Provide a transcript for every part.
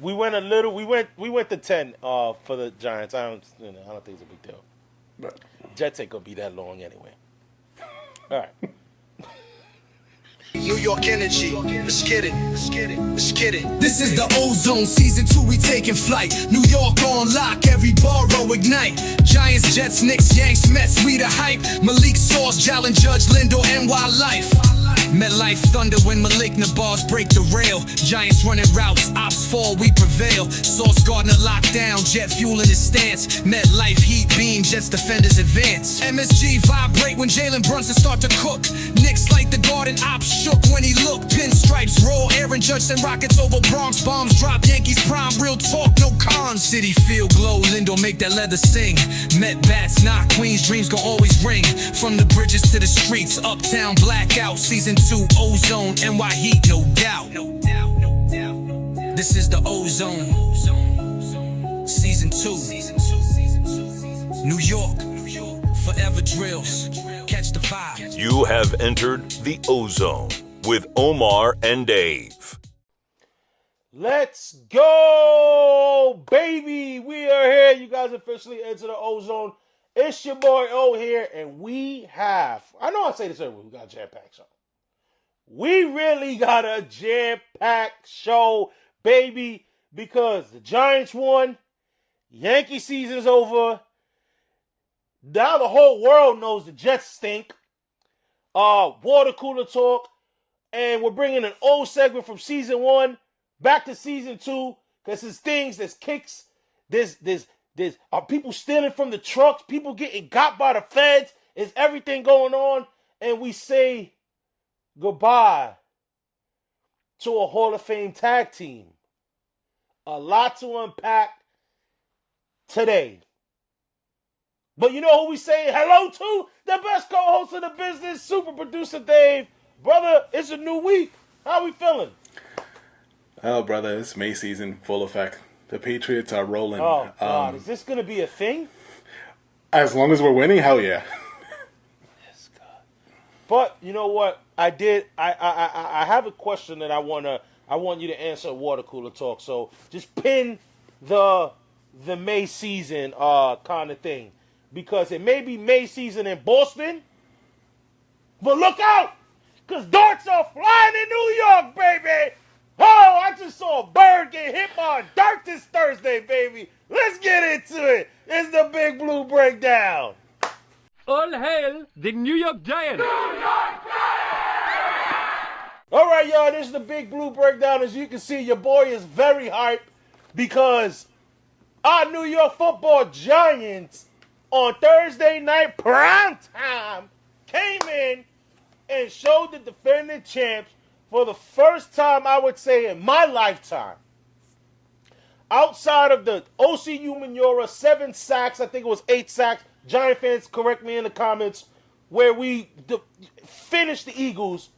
We went a little. We went to 10 for the Giants. I don't think it's a big deal. But Jets ain't gonna be that long anyway. All right. New York energy. Let's get it. Let's get it. Let's get it. This is the Ozone Season 2, we taking flight. New York on lock, every borough ignite. Giants, Jets, Knicks, Yanks, Mets, we the hype. Malik Sauce, Jalen Judge, Lindo, NY Life. MetLife thunder when malignant bars break the rail. Giants running routes, ops fall, we prevail. Sauce Gardner locked down, jet fuel in his stance. MetLife heat beam, Jets defenders advance. MSG vibrate when Jalen Brunson start to cook. Knicks light the garden, ops shook when he looked. Pinstripes roll, Aaron Judge send rockets over Bronx. Bombs drop, Yankees prime, real talk, no cons. City field glow, Lindo make that leather sing. Met bats knock, Queens dreams gon' always ring. From the bridges to the streets, uptown blackout. Season 2, Ozone, NY Heat, no doubt. This is the Ozone. Season 2. New York, forever drills. Catch the vibe. You have entered the Ozone with Omar and Dave. Let's go, baby. We are here. You guys officially enter the Ozone. It's your boy O here, and we have, I know I say this every week, we got a jam-packed show. We really got a jam-packed show, baby, because the Giants won, Yankee season's over, now the whole world knows the Jets stink, water cooler talk, and we're bringing an old segment from season 1 back to season 2, because there's things, there's kicks, there's are people stealing from the trucks, people getting got by the feds, there's everything going on, and we say goodbye to a Hall of Fame tag team. A lot to unpack today. But you know who we say hello to? The best co-host of the business, super producer Dave. Brother, it's a new week. How we feeling? oh, brother, it's May season, full effect. The Patriots are rolling. Oh, God. Is this going to be a thing? As long as we're winning, hell yeah. Yes, God. But you know what? I have a question that I want you to answer water cooler talk. So just pin the May season kind of thing. Because it may be May season in Boston. But look out! Because darts are flying in New York, baby! Oh, I just saw a bird get hit by a dart this Thursday, baby. Let's get into it. It's the Big Blue Breakdown. All hail the New York Giants! All right, y'all, this is the Big Blue Breakdown. As you can see, your boy is very hyped because our New York football Giants on Thursday night prime time came in and showed the defending champs for the first time, I would say, in my lifetime. Outside of the OCU Manura, 7 sacks, I think it was 8 sacks. Giant fans, correct me in the comments, where we finished the Eagles.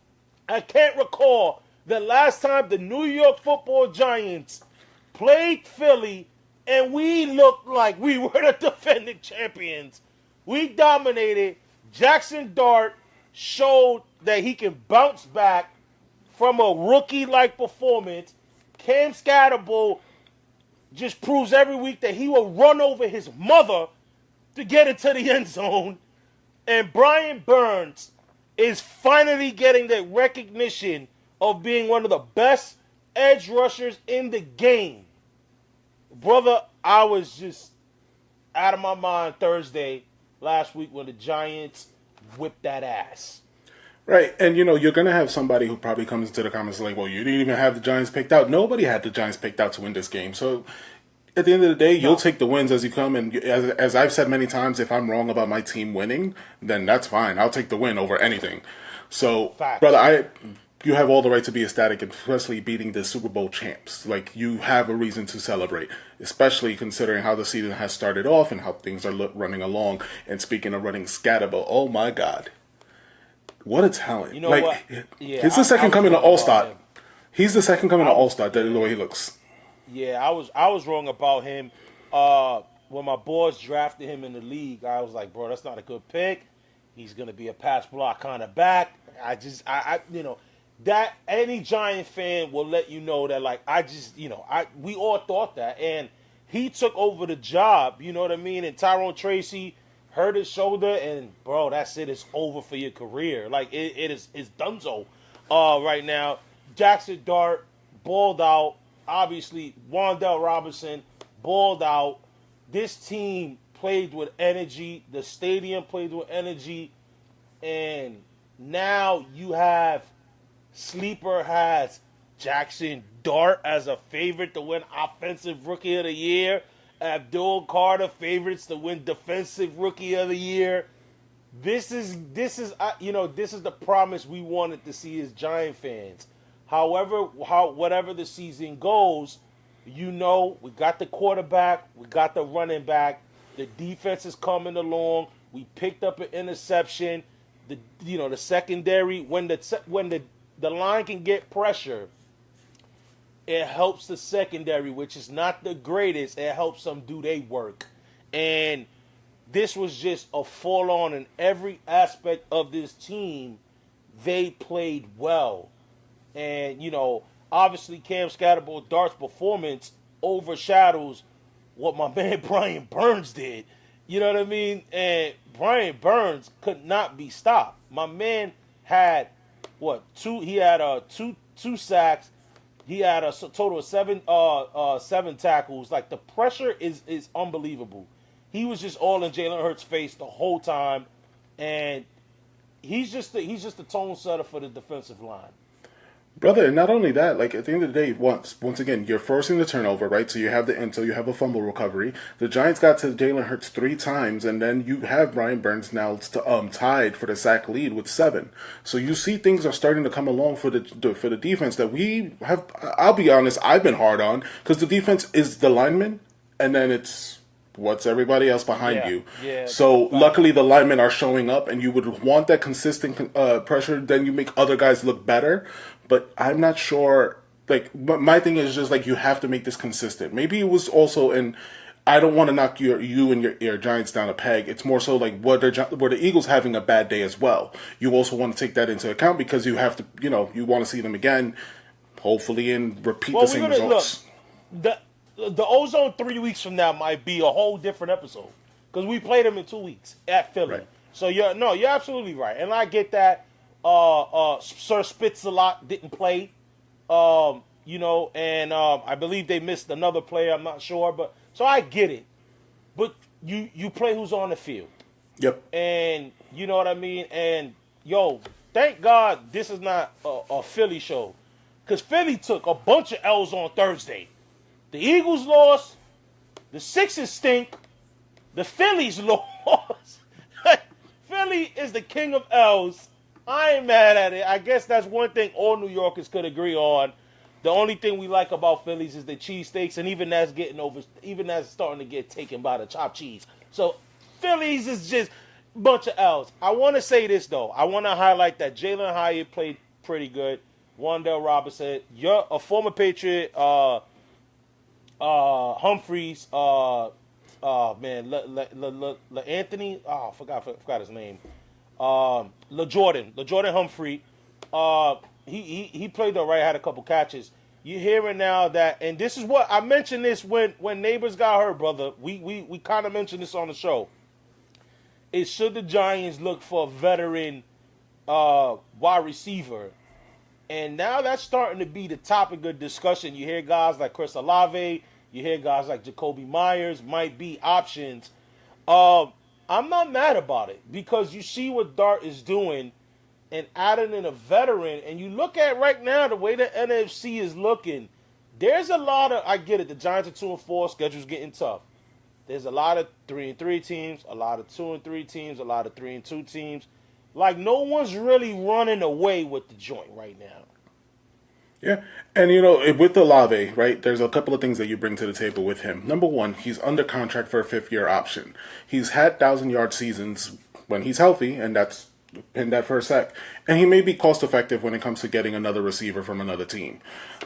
I can't recall the last time the New York football Giants played Philly and we looked like we were the defending champions. We dominated. Jaxson Dart showed that he can bounce back from a rookie-like performance. Cam Skattebo just proves every week that he will run over his mother to get into the end zone. And Brian Burns is finally getting the recognition of being one of the best edge rushers in the game. Brother, I was just out of my mind Thursday last week when the Giants whipped that ass. Right, and you know, you're going to have somebody who probably comes into the comments like, well, you didn't even have the Giants picked out. Nobody had the Giants picked out to win this game. So at the end of the day, you'll take the wins as you come. And as I've said many times, if I'm wrong about my team winning, then that's fine. I'll take the win over anything. So, Facts. brother, you have all the right to be ecstatic, especially beating the Super Bowl champs. Like, you have a reason to celebrate, especially considering how the season has started off and how things are running along. And speaking of running Skattebo, oh my God. What a talent. You know like, what? Yeah, he's the second coming to wrong about All-Star. him. He's the second coming to All-Star, the way he looks. Yeah, I was wrong about him. When my boys drafted him in the league, I was like, bro, that's not a good pick. He's going to be a pass block kind of back. that any Giant fan will let you know that, like, we all thought that, and he took over the job, you know what I mean? And Tyrone Tracy hurt his shoulder, and bro, that's it. It's over for your career. Like, it's donezo right now. Jaxson Dart balled out. Obviously, Wan'Dale Robinson balled out. This team played with energy. The stadium played with energy, and now you have Sleeper has Jaxson Dart as a favorite to win Offensive Rookie of the Year. Abdul Carter favorites to win Defensive Rookie of the Year. This is the promise we wanted to see as Giant fans. However, whatever the season goes, we got the quarterback, we got the running back, the defense is coming along. We picked up an interception. The secondary, when the line can get pressure, it helps the secondary, which is not the greatest. It helps them do their work. And this was just a full-on in every aspect of this team. They played well. And, obviously Cam Skattebo Dart's performance overshadows what my man Brian Burns did. You know what I mean? And Brian Burns could not be stopped. My man had two sacks. He had a total of seven tackles. Like, the pressure is unbelievable. He was just all in Jalen Hurts' face the whole time, and he's just the tone setter for the defensive line. Brother, and not only that, like, at the end of the day, once again, you're forcing the turnover, right? So you have the intel, you have a fumble recovery. The Giants got to Jalen Hurts 3 times, and then you have Brian Burns now tied for the sack lead with 7. So you see things are starting to come along for the defense that we have. I'll be honest, I've been hard on, because the defense is the linemen, and then it's what's everybody else behind you. Yeah. So luckily the linemen are showing up, and you would want that consistent pressure. Then you make other guys look better. But I'm not sure. Like, my thing is just like, you have to make this consistent. Maybe it was also, and I don't want to knock you and your Giants down a peg. It's more so like, were the Eagles having a bad day as well? You also want to take that into account, because you have to, you want to see them again, hopefully, and repeat the same results. Look, the Ozone 3 weeks from now might be a whole different episode, because we played them in 2 weeks at Philly. Right. So you're absolutely right, and I get that. Sir Spitz-a-lot didn't play, and I believe they missed another player. I'm not sure, but so I get it. But you play who's on the field. Yep. And you know what I mean. And thank God this is not a Philly show, because Philly took a bunch of L's on Thursday. The Eagles lost. The Sixers stink. The Phillies lost. Philly is the king of L's. I ain't mad at it. I guess that's one thing all New Yorkers could agree on. The only thing we like about Phillies is the cheesesteaks, and even that's starting to get taken by the chopped cheese. So Phillies is just a bunch of L's. I want to say this, though. I want to highlight that Jalen Hyatt played pretty good. Wan'Dale Robinson, you're a former Patriot. Humphreys, Anthony. Oh, I forgot his name. LaJordan Humphrey. He played all right, had a couple catches. You're hearing now that, and this is what I mentioned this when Neighbors got hurt, brother. We kind of mentioned this on the show. Should the Giants look for a veteran wide receiver? And now that's starting to be the topic of discussion. You hear guys like Chris Olave, you hear guys like Jacoby Myers might be options. I'm not mad about it, because you see what Dart is doing and adding in a veteran. And you look at right now the way the NFC is looking, there's a lot of, I get it, the Giants are 2-4, schedule's getting tough. There's a lot of 3-3 teams, a lot of 2-3 teams, a lot of 3-2 teams. Like, no one's really running away with the joint right now. Yeah, and with Olave, right, there's a couple of things that you bring to the table with him. Number one, he's under contract for a 5th-year option. He's had 1,000-yard seasons when he's healthy, and that's pin that first sack. And he may be cost effective when it comes to getting another receiver from another team.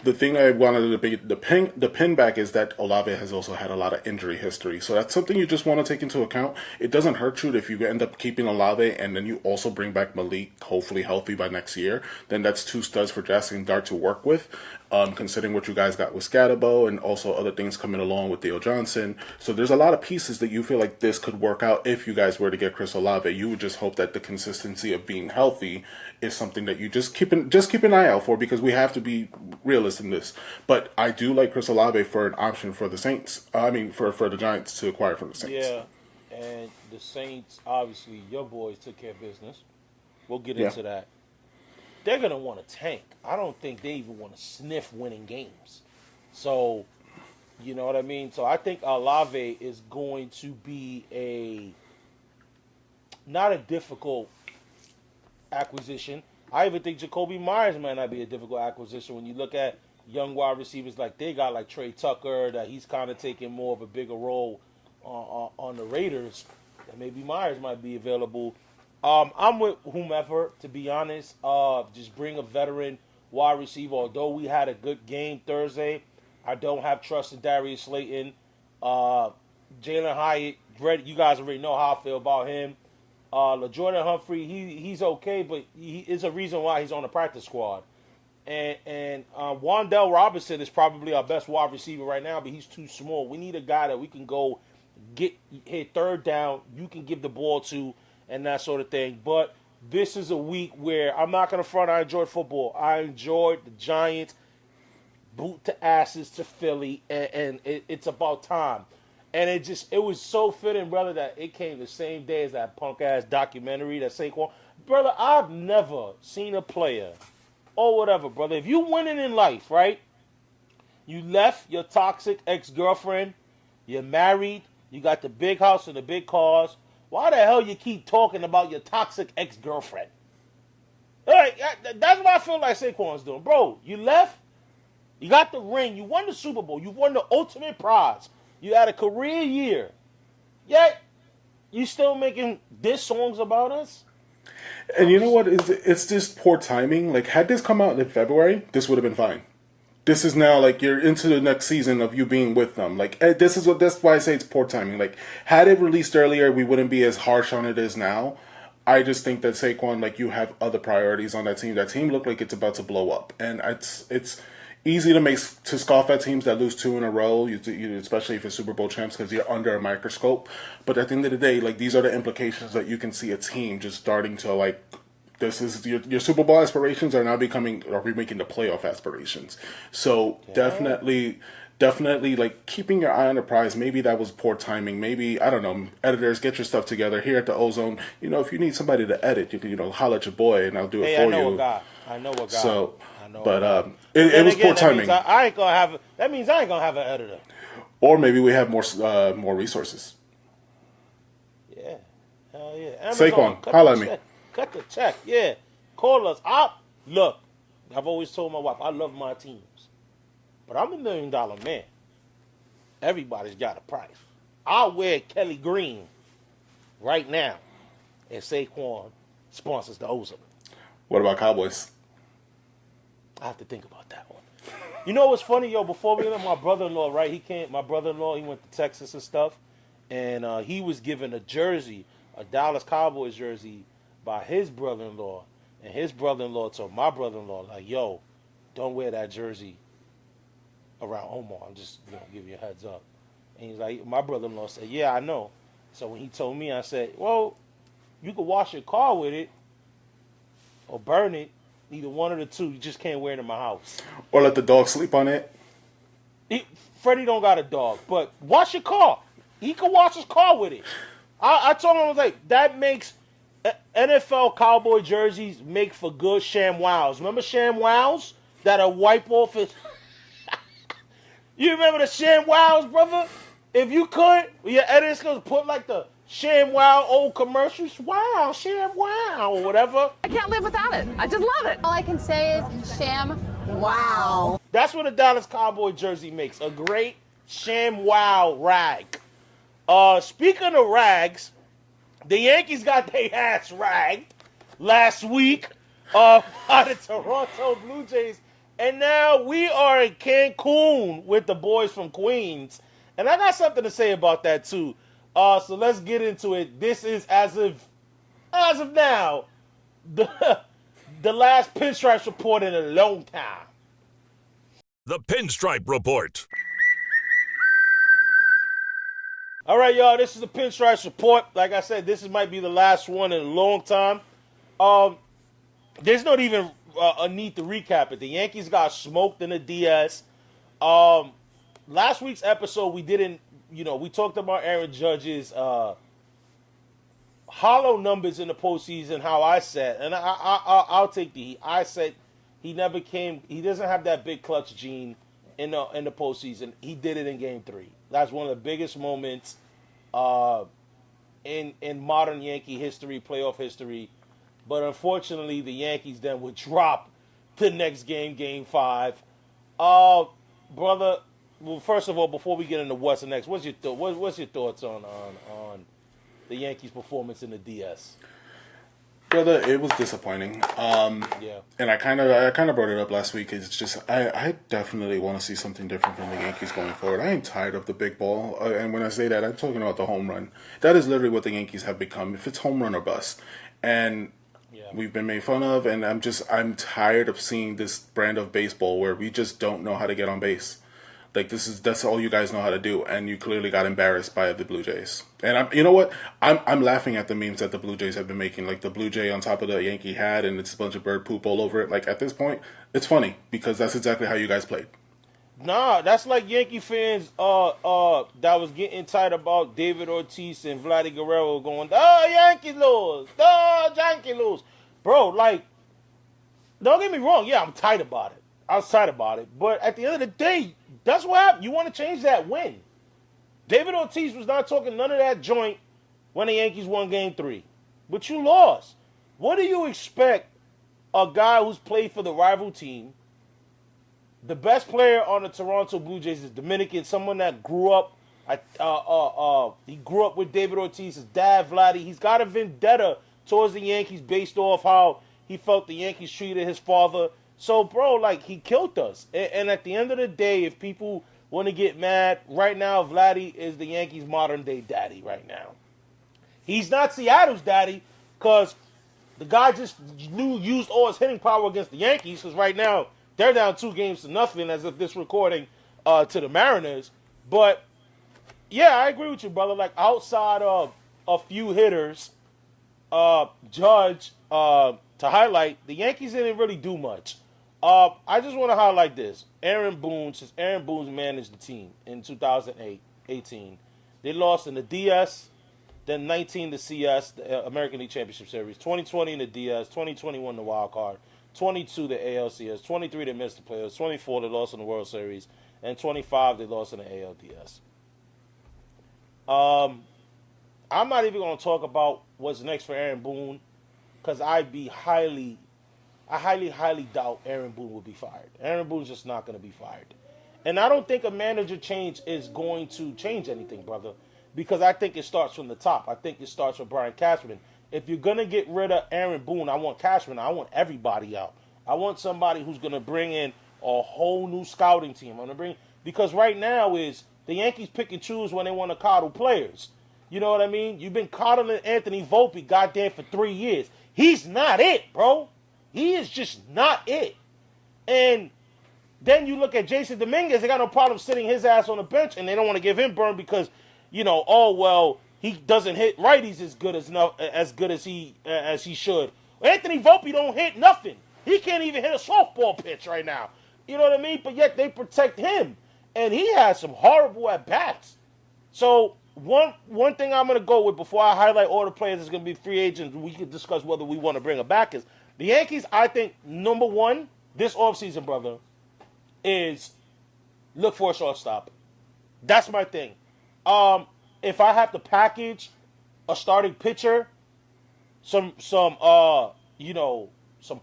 The thing I wanted to be the pin back is that Olave has also had a lot of injury history. So that's something you just want to take into account. It doesn't hurt you if you end up keeping Olave and then you also bring back Malik, hopefully healthy by next year. Then that's 2 studs for Jaxson Dart to work with. Considering what you guys got with Skattebo and also other things coming along with Theo Johnson. So there's a lot of pieces that you feel like this could work out if you guys were to get Chris Olave. You would just hope that the consistency of being healthy is something that you just keep an eye out for, because we have to be realist in this. But I do like Chris Olave for an option for the Saints. For the Giants to acquire from the Saints. Yeah, and the Saints, obviously, your boys took care of business. We'll get into that. They're going to want to tank. I don't think they even want to sniff winning games. So, you know what I mean? So I think Olave is going to be not a difficult acquisition. I even think Jacoby Myers might not be a difficult acquisition when you look at young wide receivers like they got, like Trey Tucker, that he's kind of taking more of a bigger role on the Raiders. And maybe Myers might be available. I'm with whomever, to be honest. Just bring a veteran wide receiver. Although we had a good game Thursday, I don't have trust in Darius Slayton. Jalen Hyatt, you guys already know how I feel about him. LaJordan Humphrey, he's okay, but he is a reason why he's on the practice squad. And Wan'Dale Robinson is probably our best wide receiver right now, but he's too small. We need a guy that we can go hit third down, you can give the ball to, and that sort of thing. But this is a week where I'm not going to front. I enjoyed football. I enjoyed the Giants boot to asses to Philly, and it's about time. And it was so fitting, brother, that it came the same day as that punk-ass documentary that Saquon. Brother, I've never seen a player or whatever, brother. If you winning in life, right, you left your toxic ex-girlfriend, you're married, you got the big house and the big cars, why the hell you keep talking about your toxic ex-girlfriend? Hey, that's what I feel like Saquon's doing. Bro, you left, you got the ring, you won the Super Bowl, you won the ultimate prize, you had a career year, yet you still making diss songs about us? And you know what? It's just poor timing. Like, had this come out in February, this would have been fine. This is now, like, you're into the next season of you being with them. Like, that's why I say it's poor timing. Like, had it released earlier, we wouldn't be as harsh on it as now. I just think that Saquon, like, you have other priorities on that team. That team looked like it's about to blow up. And it's easy to scoff at teams that lose 2 in a row, especially if it's Super Bowl champs, because you're under a microscope. But at the end of the day, like, these are the implications that you can see a team just starting to, like, this is your Super Bowl aspirations are now remaking the playoff aspirations. So definitely, like, keeping your eye on the prize. Maybe that was poor timing. Maybe, I don't know, editors, get your stuff together here at the Ozone. You know, if you need somebody to edit, you can, holler at your boy and I'll do it for you. I know a guy. So, it was poor timing. That means I ain't gonna have an editor. Or maybe we have more resources. Yeah, hell yeah. Saquon, holla at me. Cut the check, yeah. Call us up. Look, I've always told my wife I love my teams, but I'm $1 million man. Everybody's got a price. I'll wear Kelly Green right now, and Saquon sponsors the Ozone. What about Cowboys? I have to think about that one. You know what's funny, yo? Before we went, my brother-in-law, right? My brother-in-law, he went to Texas and stuff, and he was given a jersey, a Dallas Cowboys jersey, by his brother-in-law, and his brother-in-law told my brother-in-law, like, yo, don't wear that jersey around Omar. I'm just give you a heads up. And he's like, my brother-in-law said, yeah, I know. So when he told me, I said, well, you could wash your car with it or burn it. Either one of the two. You just can't wear it in my house. Or let the dog sleep on it. Freddie don't got a dog, but wash your car. He can wash his car with it. I told him, I was like, that makes NFL Cowboy jerseys make for good ShamWows. Remember ShamWows? That'll wipe off his... You remember the ShamWows, brother? If you could, your editors could put like the ShamWow old commercials. Wow, ShamWow, or whatever. I can't live without it. I just love it. All I can say is sham wow. That's what a Dallas Cowboy jersey makes. A great ShamWow rag. Speaking of rags, the Yankees got their ass ragged. last week by the Toronto Blue Jays. And now we are in Cancun with the boys from Queens. And I got something to say about that too. So let's get into it. This is as of now, the last Pinstripes Report in a long time. The Pinstripe Report. All right, y'all, this is the Pinstripes Report. Like I said, this might be the last one in a long time. There's not even a need to recap it. The Yankees got smoked in the DS. Last week's episode, we didn't, we talked about Aaron Judge's hollow numbers in the postseason, how I said, and I'll take the heat. I said he doesn't have that big clutch gene in the postseason. He did it in Game 3. That's one of the biggest moments in modern Yankee history, playoff history. But unfortunately, the Yankees then would drop the next game, Game 5. Brother, well, first of all, before we get into what's next, what's your thoughts on the Yankees' performance in the DS? Brother, it was disappointing. Yeah. And I kind of brought it up last week. It's just I definitely want to see something different from the Yankees going forward. I am tired of the big ball, and when I say that, I'm talking about the home run. That is literally what the Yankees have become. If it's home run or bust, and we've been made fun of, and I'm tired of seeing this brand of baseball where we just don't know how to get on base. Like that's all you guys know how to do, and you clearly got embarrassed by the Blue Jays. And you know what? I'm laughing at the memes that the Blue Jays have been making, like the Blue Jay on top of the Yankee hat, and it's a bunch of bird poop all over it. Like at this point, it's funny because that's exactly how you guys played. Nah, that's like Yankee fans that was getting tight about David Ortiz and Vladdy Guerrero going, Yankees lose, Yankee lose. Bro, like, don't get me wrong, yeah, I'm tight about it. I was tight about it. But at the end of the day, that's what happened. You want to change that win. David Ortiz was not talking none of that joint when the Yankees won Game 3. But you lost. What do you expect a guy who's played for the rival team? The best player on the Toronto Blue Jays is Dominican, someone that grew up. He grew up with David Ortiz, his dad, Vladdy. He's got a vendetta towards the Yankees based off how he felt the Yankees treated his father. So, bro, like, he killed us. And at the end of the day, if people want to get mad, right now, Vladdy is the Yankees' modern-day daddy right now. He's not Seattle's daddy because the guy just used all his hitting power against the Yankees because right now they're down 2-0 as of this recording to the Mariners. But, yeah, I agree with you, brother. Like, outside of a few hitters, Judge, to highlight, the Yankees didn't really do much. I just want to highlight this. Aaron Boone's managed the team in 2018. They lost in the DS, then 19 the CS, the American League Championship Series, 2020 in the DS, 2021 the wild card, 22 the ALCS, 23 they missed the playoffs, 24 they lost in the World Series, and 25 they lost in the ALDS. I'm not even going to talk about what's next for Aaron Boone because I highly doubt Aaron Boone will be fired. Aaron Boone's just not going to be fired. And I don't think a manager change is going to change anything, brother, because I think it starts from the top. I think it starts with Brian Cashman. If you're going to get rid of Aaron Boone, I want Cashman. I want everybody out. I want somebody who's going to bring in a whole new scouting team. Because right now is the Yankees pick and choose when they want to coddle players. You know what I mean? You've been coddling Anthony Volpe goddamn for 3 years. He's not it, bro. He is just not it. And then you look at Jason Dominguez, they got no problem sitting his ass on the bench, and they don't want to give him burn because, he doesn't hit righties as good as he should. Anthony Volpe don't hit nothing. He can't even hit a softball pitch right now. You know what I mean? But yet they protect him. And he has some horrible at-bats. So one thing I'm going to go with before I highlight all the players that's going to be free agents, we can discuss whether we want to bring them back, is the Yankees, I think, number one, this offseason, brother, is look for a shortstop. That's my thing. If I have to package a starting pitcher, some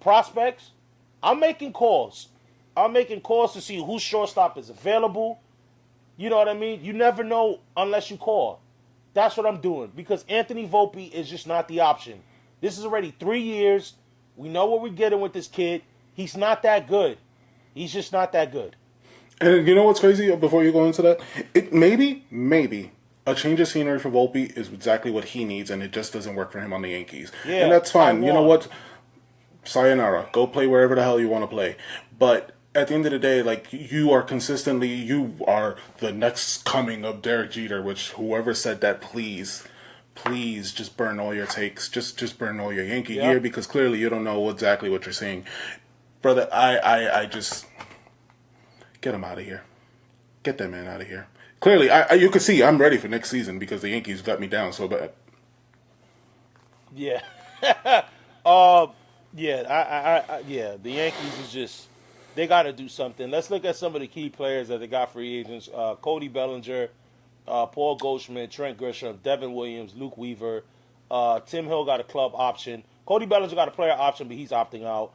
prospects, I'm making calls. I'm making calls to see whose shortstop is available. You know what I mean? You never know unless you call. That's what I'm doing because Anthony Volpe is just not the option. This is already 3 years. We know what we're getting with this kid. He's not that good. He's just not that good. And you know what's crazy? Before you go into that, maybe a change of scenery for Volpe is exactly what he needs, and it just doesn't work for him on the Yankees. Yeah, and that's fine. You know what? Sayonara. Go play wherever the hell you want to play. But at the end of the day, like, you are the next coming of Derek Jeter, which whoever said that, please just burn all your takes. Just burn all your Yankee gear, because clearly you don't know exactly what you're saying. Brother, I just get him out of here. Get that man out of here. Clearly, you can see I'm ready for next season because the Yankees let me down so bad. Yeah. The Yankees is just, they got to do something. Let's look at some of the key players that they got free agents. Cody Bellinger, Paul Goldschmidt, Trent Grisham, Devin Williams, Luke Weaver. Tim Hill got a club option. Cody Bellinger got a player option, but he's opting out.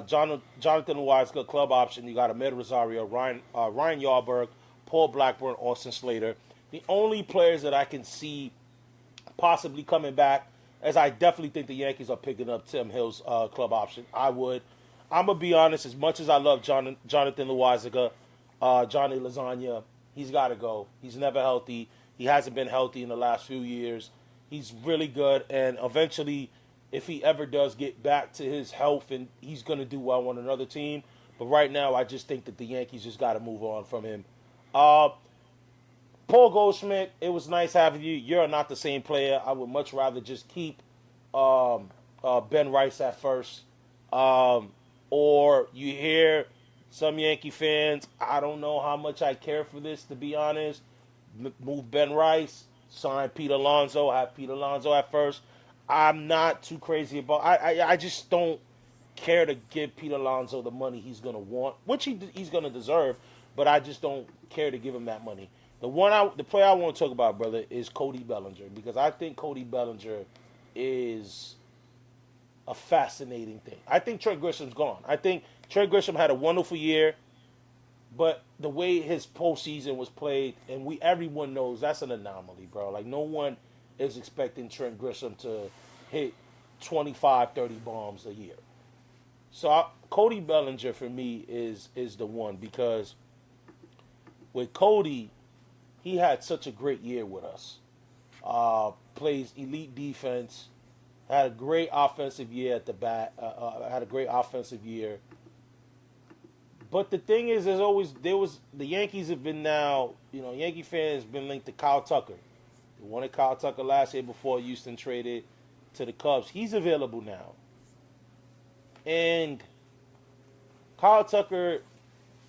Jonathan Wise got a club option. You got Ahmed Rosario, Ryan Yarbrough, Paul Blackburn, Austin Slater. The only players that I can see possibly coming back, as I definitely think the Yankees are picking up Tim Hill's club option. I'm going to be honest, as much as I love Jonathan Loaisiga, Johnny Lasagna, he's got to go. He's never healthy. He hasn't been healthy in the last few years. He's really good, and eventually, if he ever does get back to his health, and he's going to do well on another team. But right now, I just think that the Yankees just got to move on from him. Paul Goldschmidt, it was nice having you. You're not the same player. I would much rather just keep Ben Rice at first. Or you hear some Yankee fans, I don't know how much I care for this, to be honest. Move Ben Rice, sign Pete Alonso, have Pete Alonso at first. I'm not too crazy about. I just don't care to give Pete Alonso the money he's gonna want, which he's gonna deserve. But I just don't care to give him that money. The player I want to talk about, brother, is Cody Bellinger, because I think Cody Bellinger is a fascinating thing. I think Trent Grisham's gone. I think Trent Grisham had a wonderful year, but the way his postseason was played, and everyone knows that's an anomaly, bro. Like, no one is expecting Trent Grisham to hit 25, 30 bombs a year. So Cody Bellinger, for me, is the one, because with Cody, he had such a great year with us. Plays elite defense, had a great offensive year at the bat, had a great offensive year. But the thing is, the Yankees have been now, Yankee fans have been linked to Kyle Tucker. They wanted Kyle Tucker last year before Houston traded to the Cubs. He's available now. And Kyle Tucker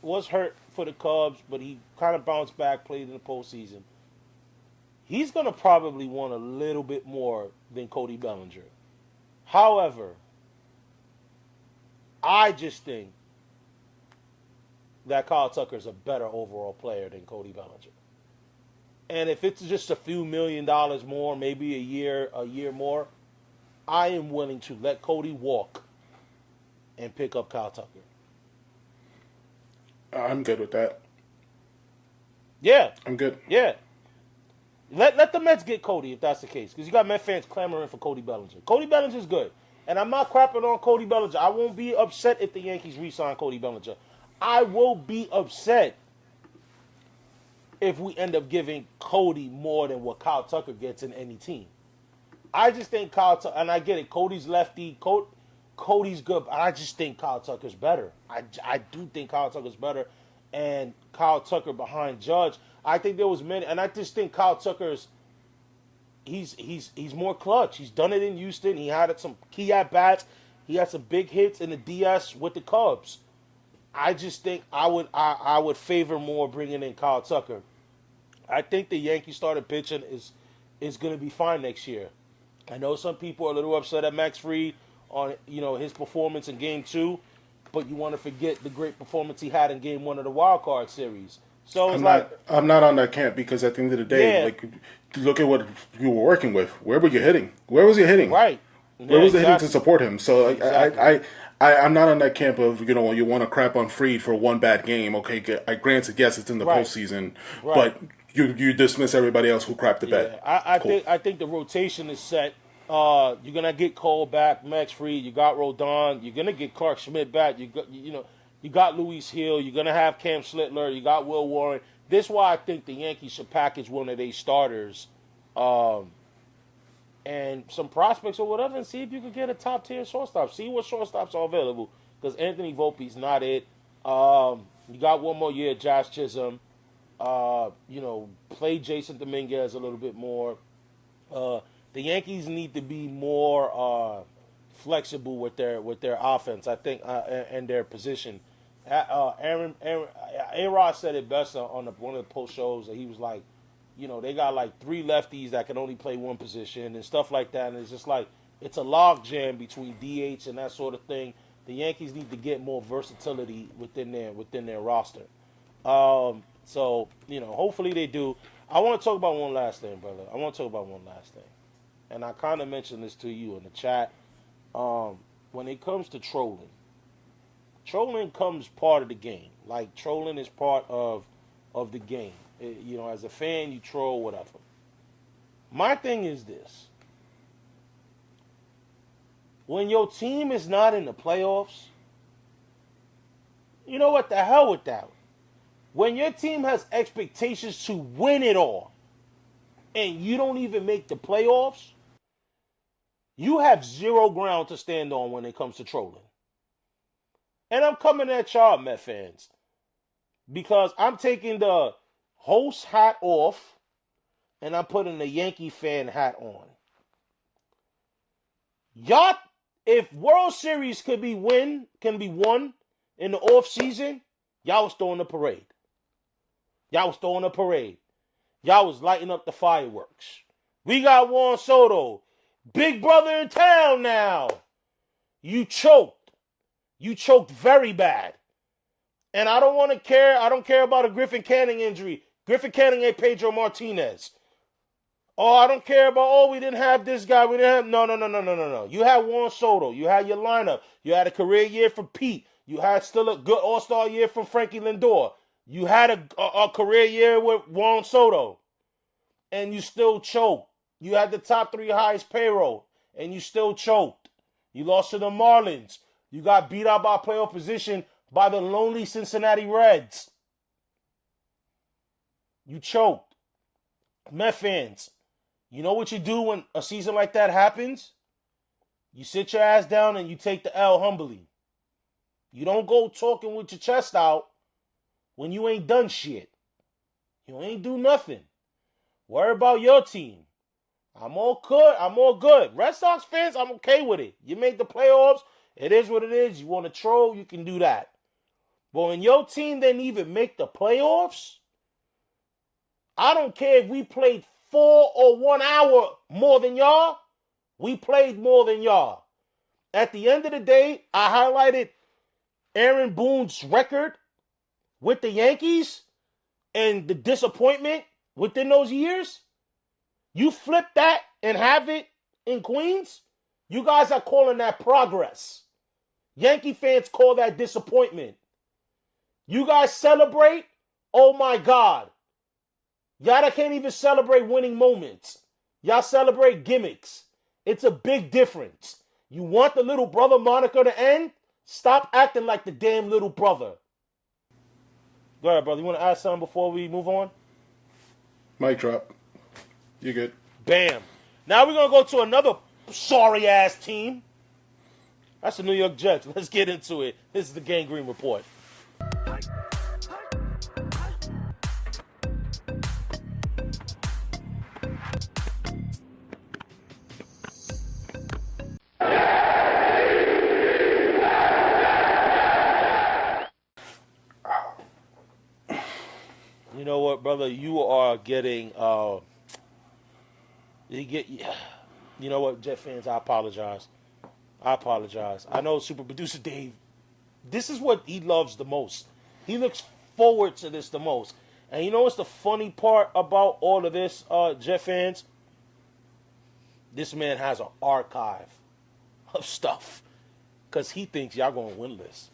was hurt for the Cubs, but he kind of bounced back, played in the postseason. He's going to probably want a little bit more than Cody Bellinger. However, I just think that Kyle Tucker is a better overall player than Cody Bellinger. And if it's just a few $1 million more, maybe a year more, I am willing to let Cody walk and pick up Kyle Tucker. I'm good with that. Yeah. I'm good. Yeah. Let the Mets get Cody if that's the case, because you got Met fans clamoring for Cody Bellinger. Cody Bellinger's good. And I'm not crapping on Cody Bellinger. I won't be upset if the Yankees re-sign Cody Bellinger. I will be upset if we end up giving Cody more than what Kyle Tucker gets in any team. I just think Kyle Tucker, and I get it, Cody's lefty, Cody's good, but I just think Kyle Tucker's better. I do think Kyle Tucker's better, and Kyle Tucker behind Judge. I think there was many, and I just think Kyle Tucker's he's more clutch. He's done it in Houston. He had some key at bats. He had some big hits in the DS with the Cubs. I just think I would favor more bringing in Kyle Tucker. I think the Yankees starting pitching is going to be fine next year. I know some people are a little upset at Max Fried on his performance in Game 2, but you want to forget the great performance he had in Game 1 of the Wild Card Series. So I'm not on that camp, because at the end of the day, look at what you were working with. Where were you hitting? Where was he hitting? Right. Where was the hitting to support him? So I'm not on that camp of, you want to crap on Fried for one bad game. Okay, I granted, yes, it's in the postseason, but you dismiss everybody else who crapped the bed. I think the rotation is set You're gonna get Cole back, Max Fried. You got Rodon. You're gonna get Clark Schmidt back. You got Luis Hill. You're gonna have Cam Slittler. You got Will Warren. This is why I think the Yankees should package one of their starters, and some prospects or whatever, and see if you can get a top tier shortstop. See what shortstops are available, because Anthony Volpe's not it. You got one more year, Josh Chisholm. Play Jason Dominguez a little bit more. The Yankees need to be more flexible with their offense, I think, and their position. A-Rod said it best on one of the post shows that he was like, they got like 3 lefties that can only play one position and stuff like that, and it's just like it's a log jam between DH and that sort of thing. The Yankees need to get more versatility within their roster. Hopefully they do. I want to talk about one last thing, brother. And I kind of mentioned this to you in the chat. When it comes to trolling comes part of the game. Like, trolling is part of the game. As a fan, you troll, whatever. My thing is this. When your team is not in the playoffs, you know what? The hell with that. When your team has expectations to win it all, and you don't even make the playoffs, you have zero ground to stand on when it comes to trolling. And I'm coming at y'all, Met fans, because I'm taking the host hat off and I'm putting the Yankee fan hat on. Y'all, if World Series can be won in the off season, y'all was throwing a parade. Y'all was lighting up the fireworks. We got Juan Soto, big brother in town now. You choked. You choked very bad. And I don't care about a Griffin Canning injury. Griffin Canning ain't Pedro Martinez. I don't care about, we didn't have this guy. We didn't have, no. You had Juan Soto. You had your lineup. You had a career year for Pete. You had still a good all-star year from Frankie Lindor. You had a career year with Juan Soto. And you still choked. You had the top 3 highest payroll. And you still choked. You lost to the Marlins. You got beat out by playoff position by the lonely Cincinnati Reds. You choked. Met fans, you know what you do when a season like that happens? You sit your ass down and you take the L humbly. You don't go talking with your chest out when you ain't done shit. You ain't do nothing. Worry about your team. I'm all good. Red Sox fans, I'm okay with it. You made the playoffs. It is what it is. You want to troll, you can do that. But when your team didn't even make the playoffs, I don't care if we played 4 or 1 hour more than y'all. We played more than y'all. At the end of the day, I highlighted Aaron Boone's record with the Yankees and the disappointment within those years. You flip that and have it in Queens, you guys are calling that progress. Yankee fans call that disappointment. You guys celebrate, oh my God. Y'all can't even celebrate winning moments. Y'all celebrate gimmicks. It's a big difference. You want the little brother moniker to end? Stop acting like the damn little brother. Go ahead, brother. You want to add something before we move on? Mic drop. You good. Bam. Now we're going to go to another sorry-ass team. That's the New York Jets. Let's get into it. This is the Gangrene Report. You know what, brother? You are getting... You know what, Jet fans? I apologize. I know Super Producer Dave, this is what he loves the most. He looks forward to this the most. And you know what's the funny part about all of this, Jet fans? This man has an archive of stuff. Because he thinks y'all going to win this.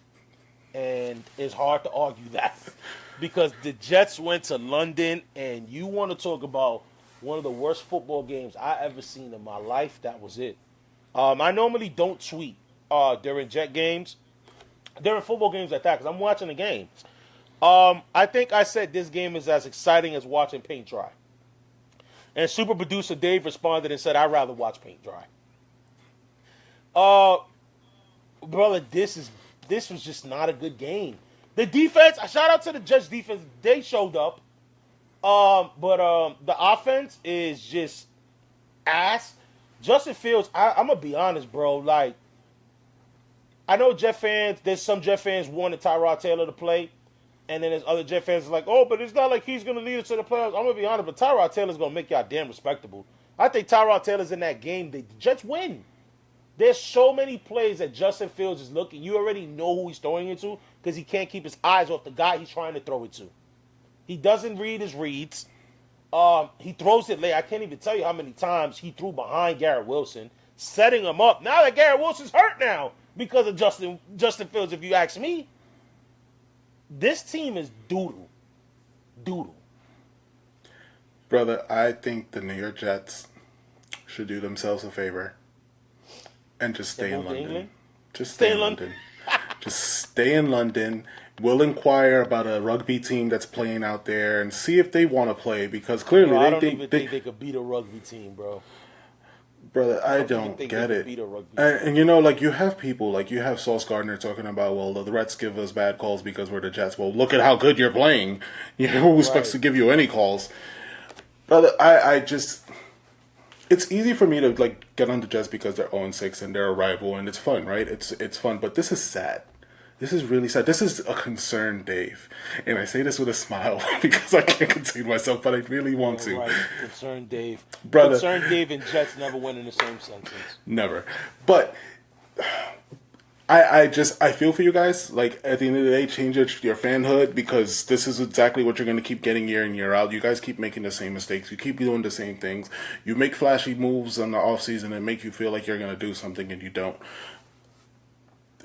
And it's hard to argue that. Because the Jets went to London, and you want to talk about one of the worst football games I ever seen in my life. That was it. I normally don't tweet during Jet games, during football games like that, because I'm watching the games. I think I said this game is as exciting as watching paint dry. And super producer Dave responded and said, I'd rather watch paint dry. Brother, this was just not a good game. The defense, shout out to the Jets defense, they showed up. But the offense is just ass. Justin Fields, I'm going to be honest, bro. Like, I know there's some Jet fans wanted Tyrod Taylor to play. And then there's other Jet fans like, oh, but it's not like he's going to lead us to the playoffs. I'm going to be honest, but Tyrod Taylor's going to make y'all damn respectable. I think Tyrod Taylor's in that game. The Jets win. There's so many plays that Justin Fields is looking. You already know who he's throwing it to because he can't keep his eyes off the guy he's trying to throw it to. He doesn't read his reads. He throws it late. I can't even tell you how many times he threw behind Garrett Wilson, setting him up. Now that Garrett Wilson's hurt now because of Justin Fields, if you ask me. This team is doodle. Doodle. Brother, I think the New York Jets should do themselves a favor and just stay in London. Just stay in London. Just stay in London. We'll inquire about a rugby team that's playing out there and see if they want to play because clearly I don't even think they could beat a rugby team, bro. Brother, I don't get it. And you know, like, you have people, like, you have Sauce Gardner talking about, well, the Reds give us bad calls because we're the Jets. Well, look at how good you're playing. You know, who expects to give you any calls? Brother, I just... It's easy for me to, like, get on the Jets because they're 0-6 and they're a rival and it's fun, right? It's fun, but this is sad. This is really sad. This is a concern, Dave. And I say this with a smile because I can't contain myself, but I really want to. Right, concern Dave. Brother. Concern Dave and Jets never went in the same sentence. Never. But I feel for you guys. Like, at the end of the day, change your fanhood because this is exactly what you're going to keep getting year in, year out. You guys keep making the same mistakes. You keep doing the same things. You make flashy moves in the offseason and make you feel like you're going to do something and you don't.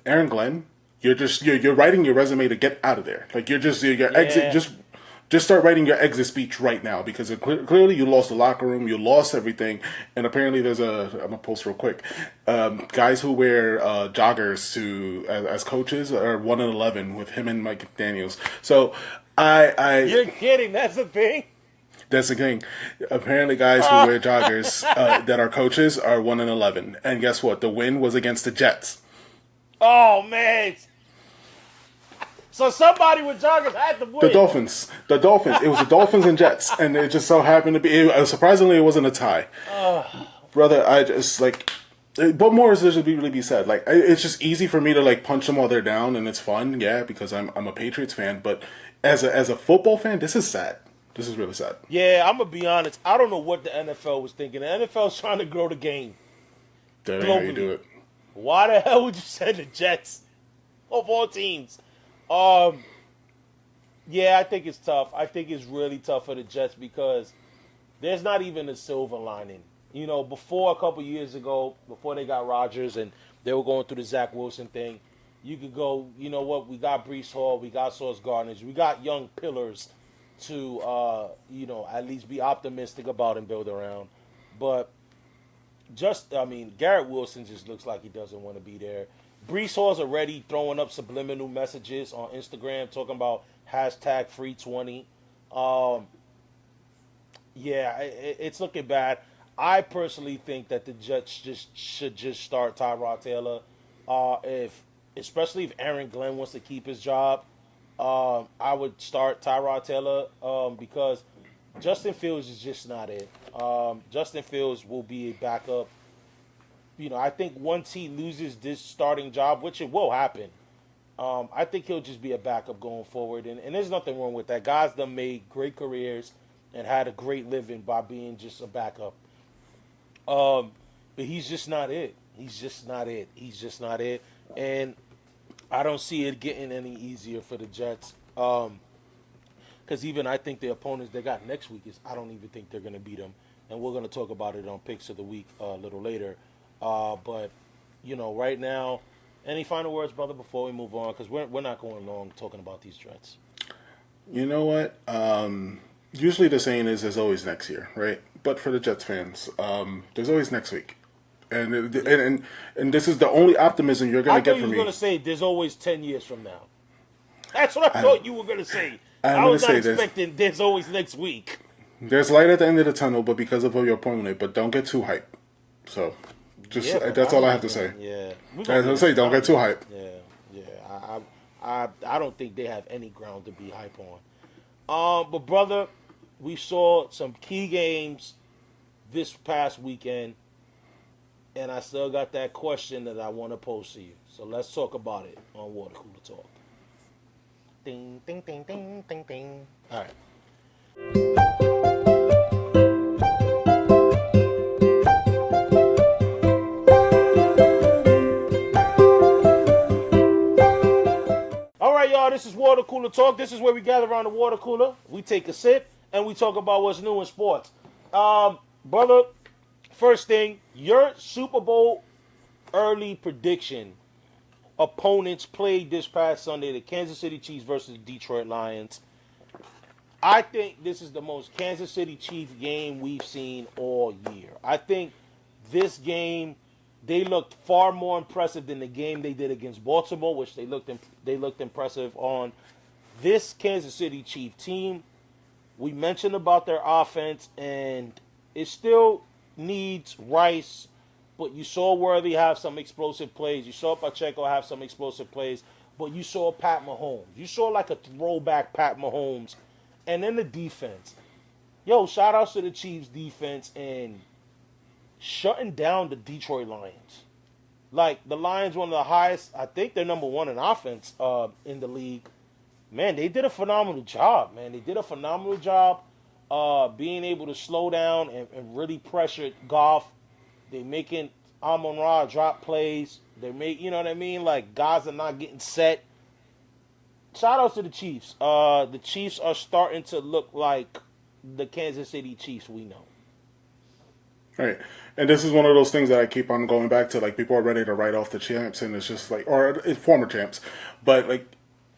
Aaron Glenn, you're writing your resume to get out of there. Like, exit, just start writing your exit speech right now because clearly you lost the locker room, you lost everything, and apparently I'm gonna post real quick. Guys who wear joggers as coaches are 1-11 with him and Mike Daniels. So You're kidding? That's the thing. That's the thing. Apparently, guys who wear joggers that are coaches are 1-11, and guess what? The win was against the Jets. Oh man. So somebody with joggers had to win. The Dolphins. It was the Dolphins and Jets, and it just so happened to be. Surprisingly, it wasn't a tie. Brother, I just like. What more is there to really be said? Like, it's just easy for me to like punch them while they're down, and it's fun, yeah, because I'm a Patriots fan. But as a football fan, this is sad. This is really sad. Yeah, I'm gonna be honest. I don't know what the NFL was thinking. The NFL's trying to grow the game. That ain't how you do it. Why the hell would you send the Jets of all teams? Yeah, I think it's tough. I think it's really tough for the Jets because there's not even a silver lining. You know, before a couple years ago, before they got Rodgers and they were going through the Zach Wilson thing, you could go, you know what, we got Breece Hall, we got Sauce Gardner, we got young pillars to, at least be optimistic about and build around. But Garrett Wilson just looks like he doesn't want to be there. Breece Hall's already throwing up subliminal messages on Instagram talking about #free20. It's looking bad. I personally think that the Jets should start Tyrod Taylor. Especially if Aaron Glenn wants to keep his job, I would start Tyrod Taylor because Justin Fields is just not it. Justin Fields will be a backup. You know, I think once he loses this starting job, which it will happen, I think he'll just be a backup going forward. And there's nothing wrong with that. Guys done made great careers and had a great living by being just a backup. But he's just not it. He's just not it. And I don't see it getting any easier for the Jets. Because even I think the opponents they got next week I don't even think they're going to beat them. And we're going to talk about it on Picks of the Week a little later. But, right now, any final words, brother, before we move on? Because we're not going long talking about these Jets. You know what? Usually the saying is there's always next year, right? But for the Jets fans, there's always next week. And this is the only optimism you're going I to thought get you from were me. going to say there's always 10 years from now. That's what I thought you were going to say. I'm I gonna was not say this. expecting there's always next week. There's light at the end of the tunnel, but because of your point on it, but don't get too hyped. So, just Yeah, but that's all I have to say. Yeah. As I say, don't get too hyped. Yeah. I don't think they have any ground to be hype on. But brother, we saw some key games this past weekend, and I still got that question that I want to pose to you. So let's talk about it on Water Cooler Talk. Ding, ding, ding, ding, ding, ding. All right. All right, y'all, this is Water Cooler Talk. This is where we gather around the water cooler. We take a sip, and we talk about what's new in sports. Brother, first thing, your Super Bowl early prediction. Opponents played this past Sunday, the Kansas City Chiefs versus the Detroit Lions. I think this is the most Kansas City Chiefs game we've seen all year. I think this game, they looked far more impressive than the game they did against Baltimore, which they looked impressive on. This Kansas City Chiefs team, we mentioned about their offense, and it still needs Rice, but you saw Worthy have some explosive plays. You saw Pacheco have some explosive plays, but you saw Pat Mahomes. You saw like a throwback Pat Mahomes. And then the defense. Yo, shout outs to the Chiefs defense and shutting down the Detroit Lions. Like, the Lions, one of the highest, I think they're number one in offense in the league. Man, they did a phenomenal job, man. They did a phenomenal job being able to slow down and really pressure Goff. They're making Amon-Ra drop plays. You know what I mean? Like, guys are not getting set. Shout outs to the Chiefs. The Chiefs are starting to look like the Kansas City Chiefs we know. Right. And this is one of those things that I keep on going back to. Like, people are ready to write off the champs, and it's just like, or former champs. But, like,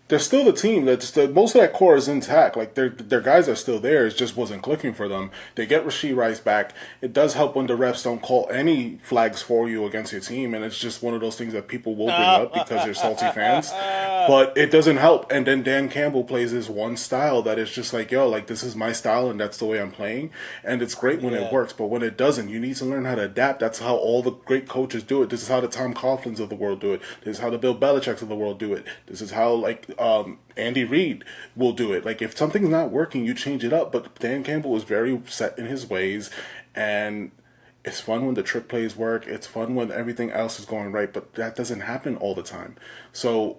they're still the team. Most of that core is intact. Like, their guys are still there. It just wasn't clicking for them. They get Rashee Rice back. It does help when the refs don't call any flags for you against your team, and it's just one of those things that people will bring up because they're salty fans. But it doesn't help. And then Dan Campbell plays this one style that is just like, yo, like, this is my style, and that's the way I'm playing. And it's great when it works, but when it doesn't, you need to learn how to adapt. That's how all the great coaches do it. This is how the Tom Coughlins of the world do it. This is how the Bill Belichicks of the world do it. This is how, like, Andy Reid will do it. Like, if something's not working, you change it up. But Dan Campbell is very set in his ways, and it's fun when the trick plays work. It's fun when everything else is going right, but that doesn't happen all the time. So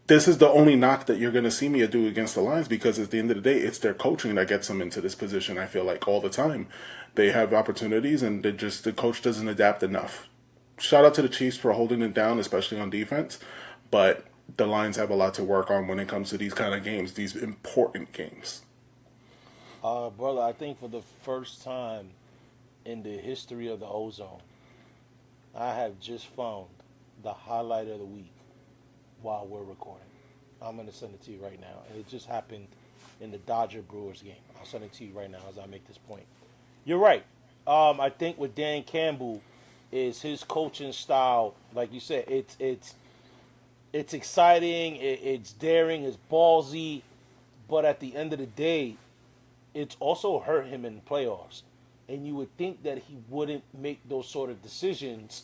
this is the only knock that you're going to see me do against the Lions, because at the end of the day, it's their coaching that gets them into this position. I feel like all the time they have opportunities, and the coach doesn't adapt enough. Shout out to the Chiefs for holding it down, especially on defense, but the Lions have a lot to work on when it comes to these kind of games, these important games. Brother, I think for the first time in the history of the Ozone, I have just found the highlight of the week while we're recording. I'm going to send it to you right now. And it just happened in the Dodger-Brewers game. I'll send it to you right now as I make this point. You're right. I think with Dan Campbell is his coaching style, like you said, it's exciting, it's daring, it's ballsy, but at the end of the day, it's also hurt him in the playoffs. And you would think that he wouldn't make those sort of decisions,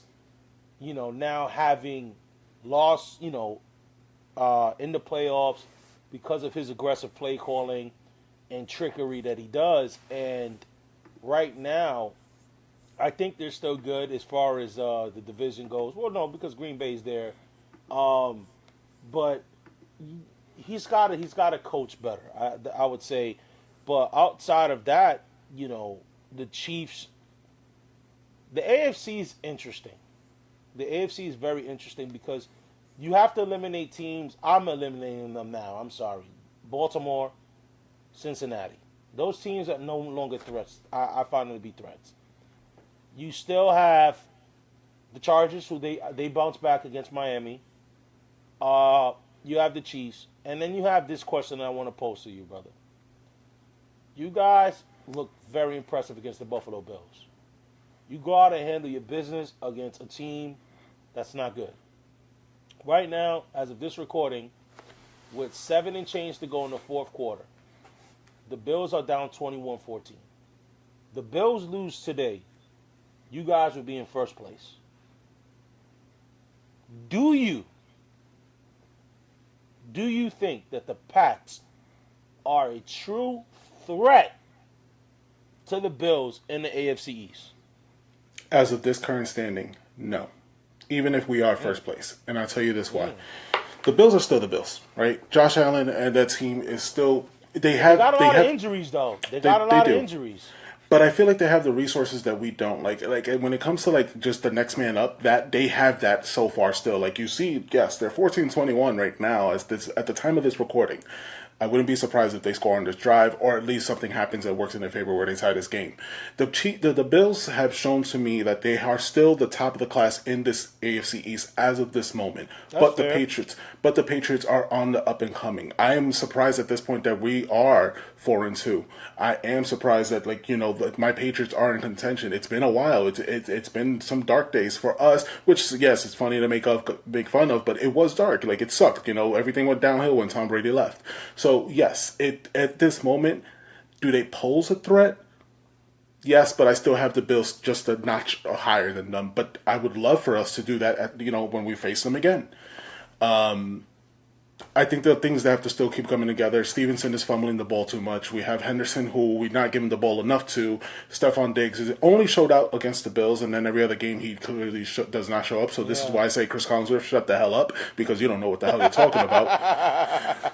now having lost, in the playoffs because of his aggressive play calling and trickery that he does. And right now, I think they're still good as far as the division goes. Well, no, because Green Bay's there. But he's got to coach better, I would say. But outside of that, the Chiefs, the AFC is interesting. The AFC is very interesting because you have to eliminate teams. I'm eliminating them now. I'm sorry. Baltimore, Cincinnati. Those teams are no longer threats. I find them to be threats. You still have the Chargers, who they bounce back against Miami. You have the Chiefs. And then you have this question that I want to pose to you, brother. You guys look very impressive against the Buffalo Bills. You go out and handle your business against a team that's not good. Right now, as of this recording, with 7 and change to go in the fourth quarter, the Bills are down 21-14. The Bills lose today, you guys would be in first place. Do you think that the Pats are a true threat to the Bills in the AFC East? As of this current standing, no. Even if we are first place. And I'll tell you this why. The Bills are still the Bills, right? Josh Allen and that team is still... They got a lot of injuries, though. They got a lot of injuries. But I feel like they have the resources that we don't. Like when it comes to like just the next man up, that they have that so far still. Like you see, yes, they're 14-21 right now at the time of this recording. I wouldn't be surprised if they score on this drive, or at least something happens that works in their favor where they tie this game. The Bills have shown to me that they are still the top of the class in this AFC East as of this moment. But the Patriots are on the up and coming. I am surprised at this point that we are 4-2. I am surprised that that my Patriots are in contention. It's been a while. It's been some dark days for us, which yes, it's funny to make fun of, but it was dark. Like it sucked. Everything went downhill when Tom Brady left. So yes, at this moment, do they pose a threat? Yes, but I still have the Bills just a notch higher than them. But I would love for us to do that when we face them again. I think the things that have to still keep coming together. Stevenson is fumbling the ball too much. We have Henderson, who we're not giving the ball enough to. Stephon Diggs only showed out against the Bills, and then every other game he clearly does not show up. So this is why I say Chris Collinsworth, shut the hell up, because you don't know what the hell you're talking about.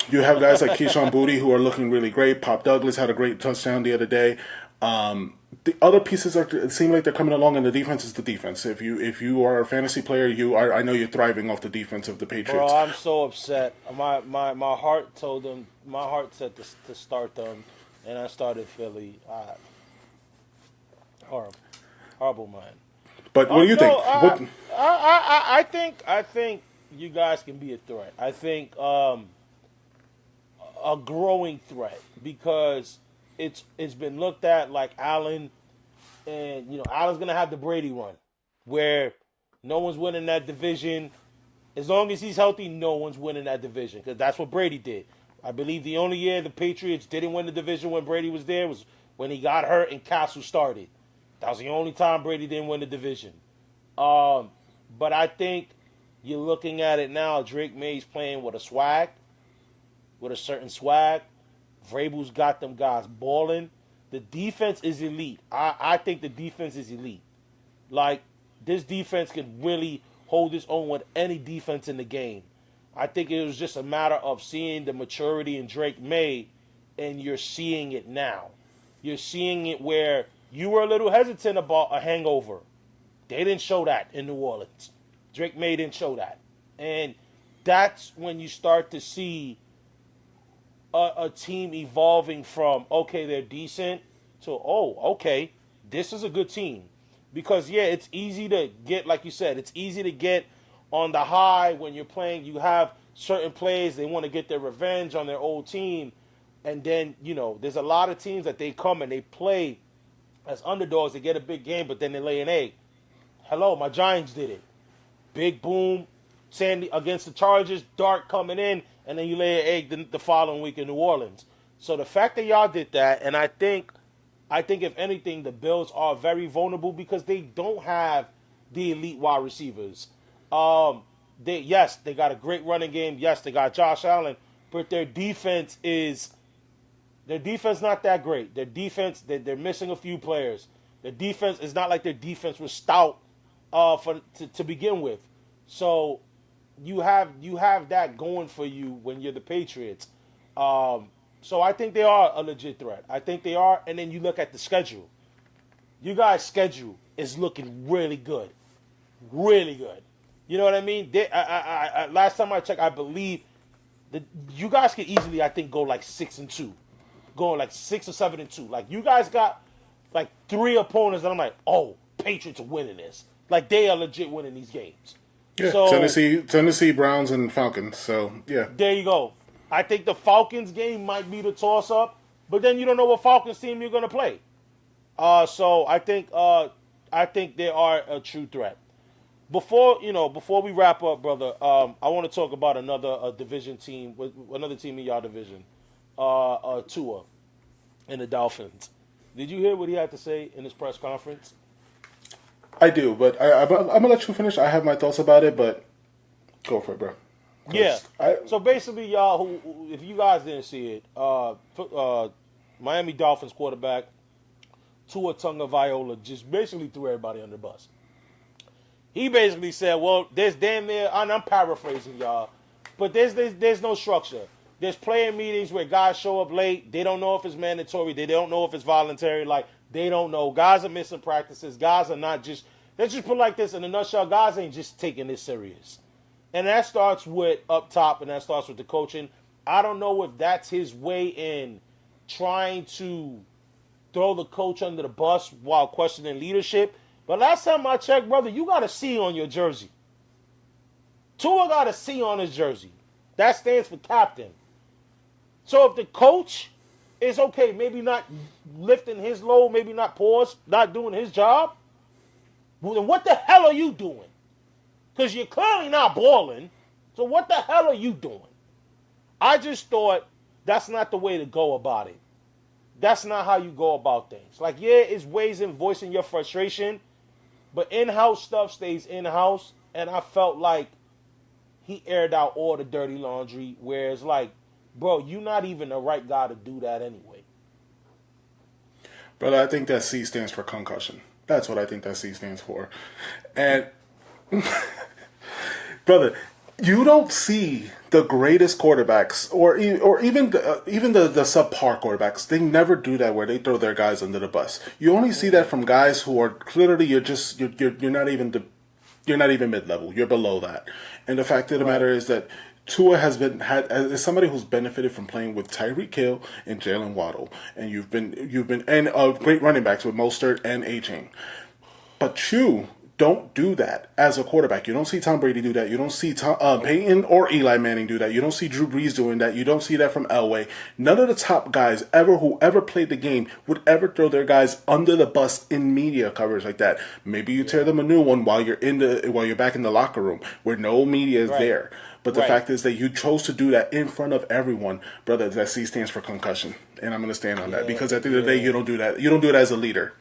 You have guys like Keyshawn Boutte who are looking really great. Pop Douglas had a great touchdown the other day. The other pieces seem like they're coming along, and the defense is the defense. If you are a fantasy player, I know you're thriving off the defense of the Patriots. Bro, I'm so upset. My heart told them. My heart said to start them, and I started Philly. Horrible, man. But what do you think? I think you guys can be a threat. I think a growing threat, because it's been looked at like Allen, and Allen's gonna have the Brady run, where no one's winning that division. As long as he's healthy, no one's winning that division, because that's what Brady did. I believe the only year the Patriots didn't win the division when Brady was there was when he got hurt and Castle started. That was the only time Brady didn't win the division. But I think you're looking at it now. Drake May's playing with a certain swag. Vrabel's got them guys balling. The defense is elite. I think the defense is elite. Like, this defense can really hold its own with any defense in the game. I think it was just a matter of seeing the maturity in Drake May, and you're seeing it now. You're seeing it where you were a little hesitant about a hangover. They didn't show that in New Orleans. Drake May didn't show that. And that's when you start to see a team evolving from, okay, they're decent, to, okay, this is a good team. Because, it's easy to get, like you said, it's easy to get on the high when you're playing. You have certain players, they want to get their revenge on their old team. And then, there's a lot of teams that they come and they play as underdogs. They get a big game, but then they lay an egg. Hello, my Giants did it. Big boom, Sandy against the Chargers, dark coming in, and then you lay an egg the following week in New Orleans. So the fact that y'all did that, and I think if anything, the Bills are very vulnerable because they don't have the elite wide receivers. They got a great running game. Yes, they got Josh Allen, but their defense not that great. Their defense, they're missing a few players. Their defense is not like their defense was stout to begin with. So you have that going for you when you're the Patriots. So I think they are a legit threat. I think they are. And then you look at the schedule. You guys' schedule is looking really good. Really good. You know what I mean? Last time I checked, I believe that you guys could easily, I think, go like 6-2. Going like 6 or 7-2. Like, you guys got like 3 opponents that I'm like, Patriots are winning this. Like, they are legit winning these games. Yeah, so, Tennessee, Browns, and Falcons. So, yeah. There you go. I think the Falcons game might be the toss-up, but then you don't know what Falcons team you're going to play. So I think they are a true threat. Before we wrap up, brother, I want to talk about another division team, another team in your division, Tua and the Dolphins. Did you hear what he had to say in his press conference? I do, but I'm gonna let you finish. I have my thoughts about it, but go for it, bro. Yeah. So basically, y'all, if you guys didn't see it, Miami Dolphins quarterback Tua Tagovailoa just basically threw everybody under the bus. He basically said, "Well, there's damn near," and I'm paraphrasing, y'all, but there's no structure. There's player meetings where guys show up late. They don't know if it's mandatory. They don't know if it's voluntary. Like, they don't know. Guys are missing practices. Guys are not just, let's just put it like this in a nutshell, guys ain't just taking this serious. And that starts with up top, and that starts with the coaching. I don't know if that's his way in trying to throw the coach under the bus while questioning leadership. But last time I checked, brother, you got a C on your jersey. Tua got a C on his jersey. That stands for captain. So if the coach is okay, maybe not lifting his load, maybe not not doing his job, well, then what the hell are you doing? Because you're clearly not balling. So what the hell are you doing? I just thought that's not the way to go about it. That's not how you go about things. Like, yeah, it's ways in voicing your frustration, but in-house stuff stays in-house, and I felt like he aired out all the dirty laundry, where it's like, bro, you're not even the right guy to do that anyway. Brother, I think that C stands for concussion. That's what I think that C stands for. And, brother, you don't see the greatest quarterbacks, or even the subpar quarterbacks. They never do that where they throw their guys under the bus. You only see that from guys who are clearly you're not even mid-level. You're below that. And the fact of the matter is that Tua is somebody who's benefited from playing with Tyreek Hill and Jalen Waddle, and you've been great running backs with Mostert and A-Chain. But you don't do that as a quarterback. You don't see Tom Brady do that. You don't see Peyton or Eli Manning do that. You don't see Drew Brees doing that. You don't see that from Elway. None of the top guys who ever played the game would ever throw their guys under the bus in media coverage like that. Maybe you tear them a new one while you're back in the locker room where no media is there. But the fact is that you chose to do that in front of everyone, brother. That C stands for concussion, and I'm going to stand on that because at the end of the day, you don't do that. You don't do it as a leader.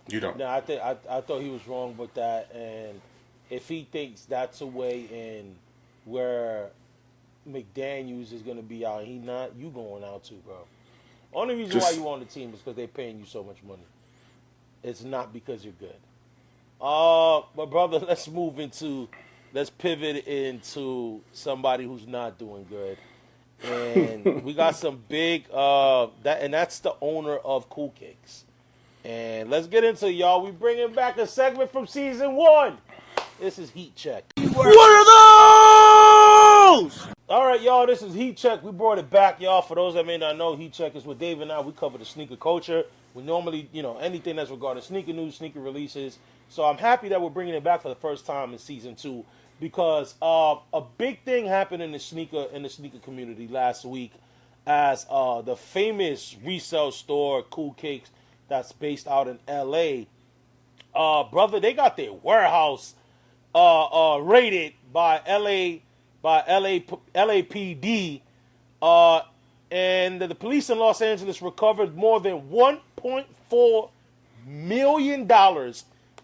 You don't. No, I thought he was wrong with that, and if he thinks that's a way in where McDaniels is going to be out, he not, you going out too, bro. Only reason why you on the team is because they're paying you so much money. It's not because you're good. But brother, let's pivot into somebody who's not doing good. And we got some big that's the owner of Cool Kicks. And let's get into it, y'all. We bringing back a segment from season 1. This is Heat Check. What are those? All right, y'all, this is Heat Check. We brought it back, y'all. For those that may not know, Heat Check is with Dave and I. We cover the sneaker culture. We normally, anything that's regarding sneaker news, sneaker releases. So I'm happy that we're bringing it back for the first time in season 2 because a big thing happened in the sneaker community last week as the famous resale store Cool Kicks that's based out in L.A. Brother, they got their warehouse raided by LAPD, and the police in Los Angeles recovered more than $1.4 million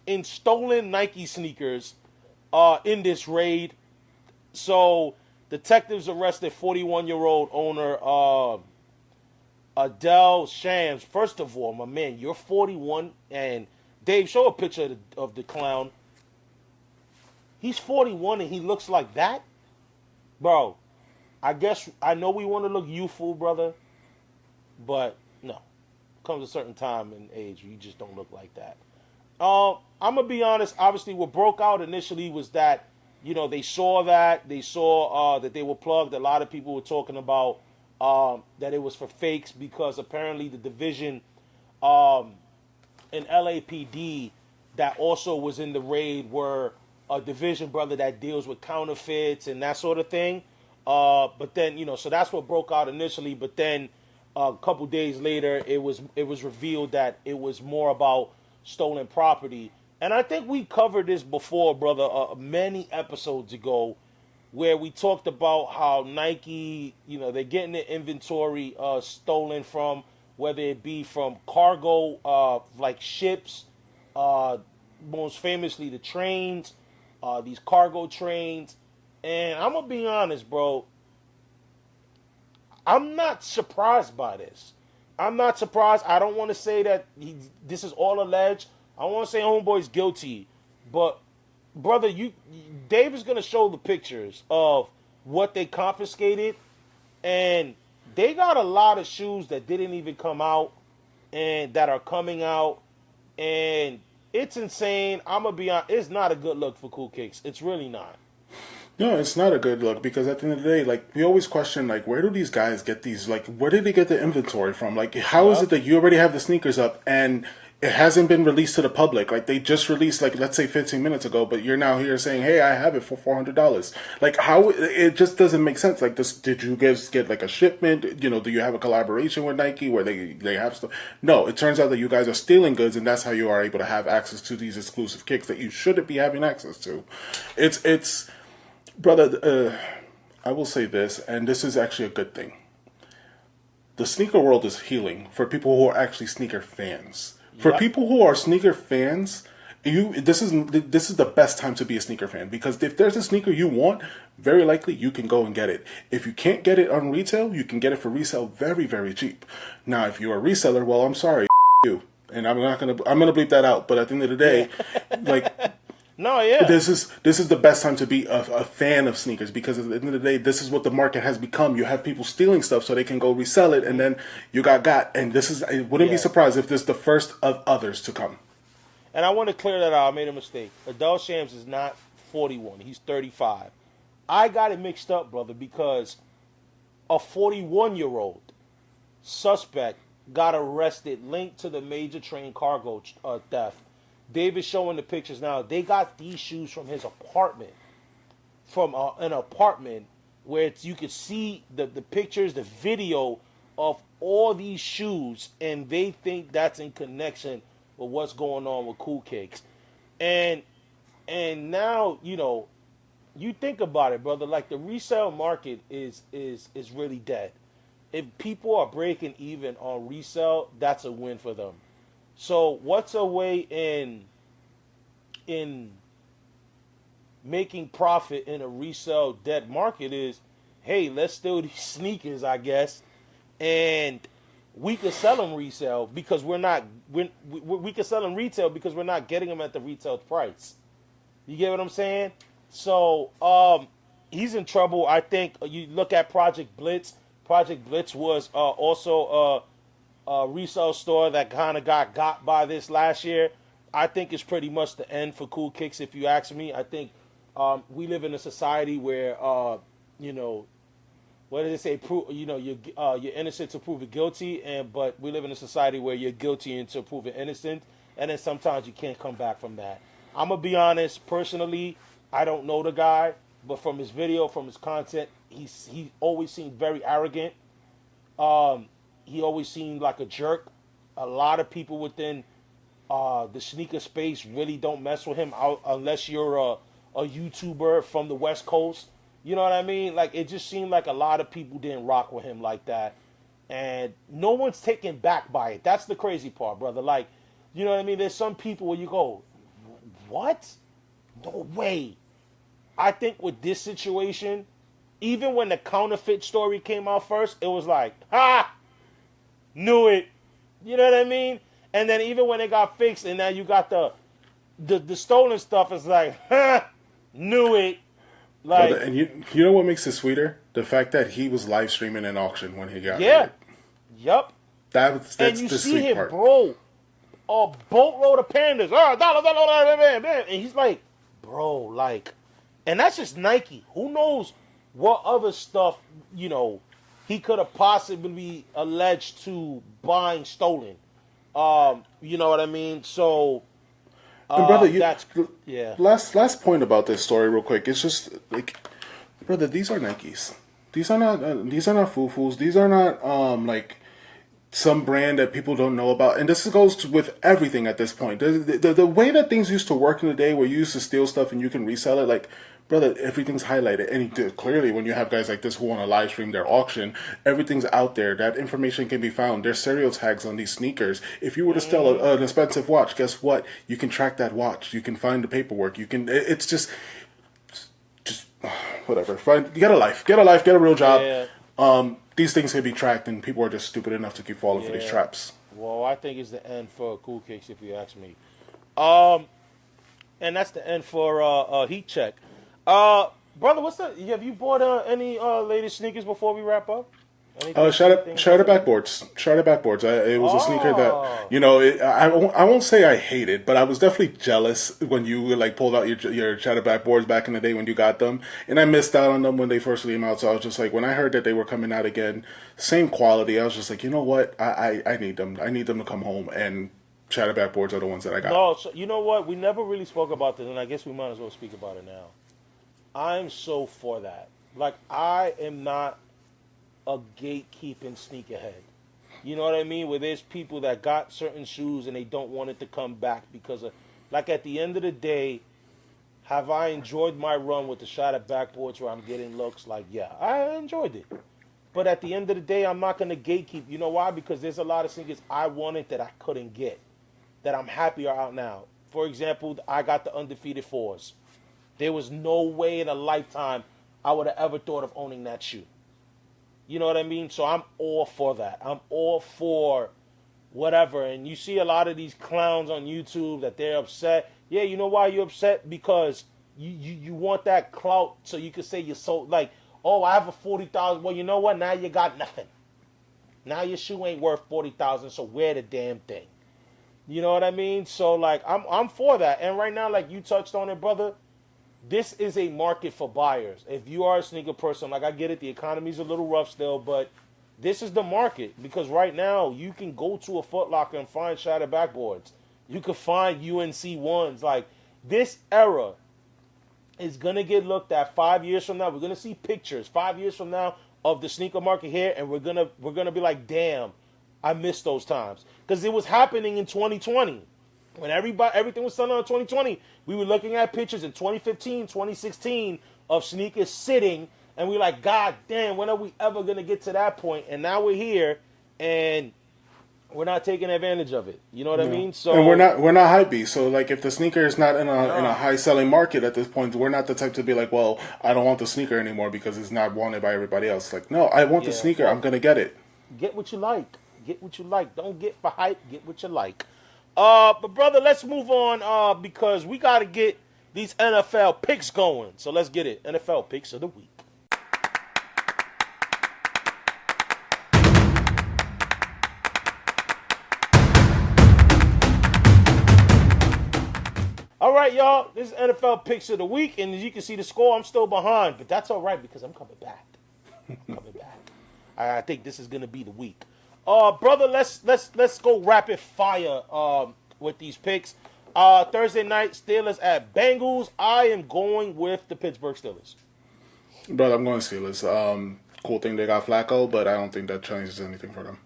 in stolen Nike sneakers in this raid. So detectives arrested 41-year-old owner Adele Shams. First of all, my man, you're 41, and Dave, show a picture of the clown. He's 41 and he looks like that? Bro, I know we want to look youthful, brother, but no. Comes a certain time and age, you just don't look like that. I'm going to be honest, obviously what broke out initially was that, they saw that they were plugged. A lot of people were talking about that it was for fakes because apparently the division in LAPD that also was in the raid were a division, brother, that deals with counterfeits and that sort of thing. But then, so that's what broke out initially. But then a couple days later, it was revealed that it was more about stolen property. And I think we covered this before, brother, many episodes ago, where we talked about how Nike, they're getting their inventory stolen from, whether it be from cargo, like ships, most famously the trains, these cargo trains. And I'm going to be honest, bro, I'm not surprised by this. I'm not surprised. I don't want to say that this is all alleged. I want to say homeboy's guilty. But, brother, Dave is going to show the pictures of what they confiscated. And they got a lot of shoes that didn't even come out and that are coming out. And it's insane. I'm going to be honest. It's not a good look for Cool Kicks. It's really not. No, it's not a good look because at the end of the day, like, we always question, like, where do these guys get these, like, where did they get the inventory from? Like, how is it that you already have the sneakers up and it hasn't been released to the public? Like, they just released, like, let's say 15 minutes ago, but you're now here saying, hey, I have it for $400. Like, how, it just doesn't make sense. Like, this, did you guys get, like, a shipment? Do you have a collaboration with Nike where they have stuff? No, it turns out that you guys are stealing goods, and that's how you are able to have access to these exclusive kicks that you shouldn't be having access to. It's brother, I will say this, and this is actually a good thing. The sneaker world is healing for people who are actually sneaker fans. For people who are sneaker fans, this is the best time to be a sneaker fan, because if there's a sneaker you want, very likely you can go and get it. If you can't get it on retail, you can get it for resale very, very cheap. Now, if you're a reseller, well, I'm sorry, you, and I'm gonna bleep that out. But at the end of the day, like. No, yeah. This is the best time to be a fan of sneakers, because at the end of the day, this is what the market has become. You have people stealing stuff so they can go resell it, and then you got. And this is, I wouldn't be surprised if this is the first of others to come. And I want to clear that out. I made a mistake. Adele Shams is not 41. He's 35. I got it mixed up, brother, because a 41-year-old suspect got arrested linked to the major train cargo theft. Dave is showing the pictures now. They got these shoes from his apartment, from an apartment where you could see the pictures, the video of all these shoes, and they think that's in connection with what's going on with Cool Cakes. And now, you think about it, brother, like the resale market is really dead. If people are breaking even on resale, that's a win for them. So what's a way in making profit in a resale dead market is, hey, let's steal these sneakers, I guess, and we could sell them resale because we could sell them retail because we're not getting them at the retail price. You get what I'm saying? So he's in trouble. I think you look at Project Blitz. Project Blitz was also a resale store that kind of got by this last year. I think it's pretty much the end for Cool Kicks, if you ask me. I think we live in a society where, what did they say? You're innocent to prove it guilty, but we live in a society where you're guilty until proven innocent, and then sometimes you can't come back from that. I'm gonna be honest. Personally, I don't know the guy, but from his video, from his content, he always seemed very arrogant. He always seemed like a jerk. A lot of people within the sneaker space really don't mess with him unless you're a YouTuber from the West Coast. You know what I mean? Like, it just seemed like a lot of people didn't rock with him like that. And no one's taken back by it. That's the crazy part, brother. Like, you know what I mean? There's some people where you go, what? No way. I think with this situation, even when the counterfeit story came out first, it was like, ha! Knew it. You know what I mean? And then even when it got fixed and now you got the stolen stuff, it's like, ha! Knew it. Like, and you know what makes it sweeter? The fact that he was live streaming an auction when he got it. Yep. That's and you the see sweet him, part. bro, a boatload of Panthers. And he's like, bro, like, and that's just Nike. Who knows what other stuff, he could have possibly alleged to buying stolen. You know what I mean? So, and brother, that's, yeah. Last point about this story, real quick. It's just like, brother, these are Nikes. These are not foo-foos. These are not some brand that people don't know about, and this goes with everything at this point. The way that things used to work in the day, where you used to steal stuff and you can resell it, like, brother, everything's highlighted. And clearly, when you have guys like this who want to live stream their auction, everything's out there. That information can be found. There's serial tags on these sneakers. If you were to steal an expensive watch, guess what? You can track that watch. You can find the paperwork. You can. It's just whatever. Get a life. Get a real job. Yeah. These things can be tracked, and people are just stupid enough to keep falling for these traps. Well, I think it's the end for Cool Kicks, if you ask me. And that's the end for Heat Check. Brother, have you bought any latest sneakers before we wrap up? Shout out backboards. It was a sneaker that, I won't say I hated, but I was definitely jealous when you like pulled out your Shadow backboards back in the day when you got them, and I missed out on them when they first came out. So I was just like, when I heard that they were coming out again, same quality, I was just like, you know what, I need them. I need them to come home, and Shadow backboards are the ones that I got. No, so you know what, we never really spoke about this, and I guess we might as well speak about it now. I'm so for that. Like, I am not a gatekeeping sneakerhead. You know what I mean? Where there's people that got certain shoes and they don't want it to come back because of, like, at the end of the day, have I enjoyed my run with the Shadow backboards where I'm getting looks? Like, yeah, I enjoyed it. But at the end of the day, I'm not going to gatekeep. You know why? Because there's a lot of sneakers I wanted that I couldn't get, that I'm happy are out now. For example, I got the Undefeated 4s. There was no way in a lifetime I would have ever thought of owning that shoe. You know what I mean? So I'm all for that. I'm all for whatever. And you see a lot of these clowns on YouTube that they're upset. Yeah, you know why you're upset? Because you want that clout so you can say you're so, like, oh, I have a 40,000. Well, you know what? Now you got nothing. Now your shoe ain't worth 40,000, so wear the damn thing. You know what I mean? So, like, I'm for that. And right now, like you touched on it, brother, this is a market for buyers. If you are a sneaker person, like, I get it, the economy's a little rough still, but this is the market. Because right now, you can go to a Foot Locker and find Shadow backboards. You can find UNC ones. Like, this era is going to get looked at 5 years from now. We're going to see pictures 5 years from now of the sneaker market here, and we're gonna be like, damn, I missed those times. Because it was happening in 2020. When everything was selling in 2020, we were looking at pictures in 2015, 2016 of sneakers sitting, and we were like, God damn, when are we ever going to get to that point? And now we're here, and we're not taking advantage of it. You know what I mean? So, and we're not hypebeast. So, like, if the sneaker is not in a high selling market at this point, we're not the type to be like, well, I don't want the sneaker anymore because it's not wanted by everybody else. Like, no, I want the sneaker. I'm going to get it. Get what you like. Get what you like. Don't get for hype. Get what you like. But brother, let's move on because we got to get these NFL picks going. So let's get it. NFL picks of the week. All right, y'all. This is NFL picks of the week, and as you can see the score, I'm still behind, but that's all right because I'm coming back. I think this is gonna be the week. Brother, let's go rapid fire with these picks. Thursday night, Steelers at Bengals. I am going with the Pittsburgh Steelers. Brother, I'm going Steelers. Cool thing they got Flacco, but I don't think that changes anything for them.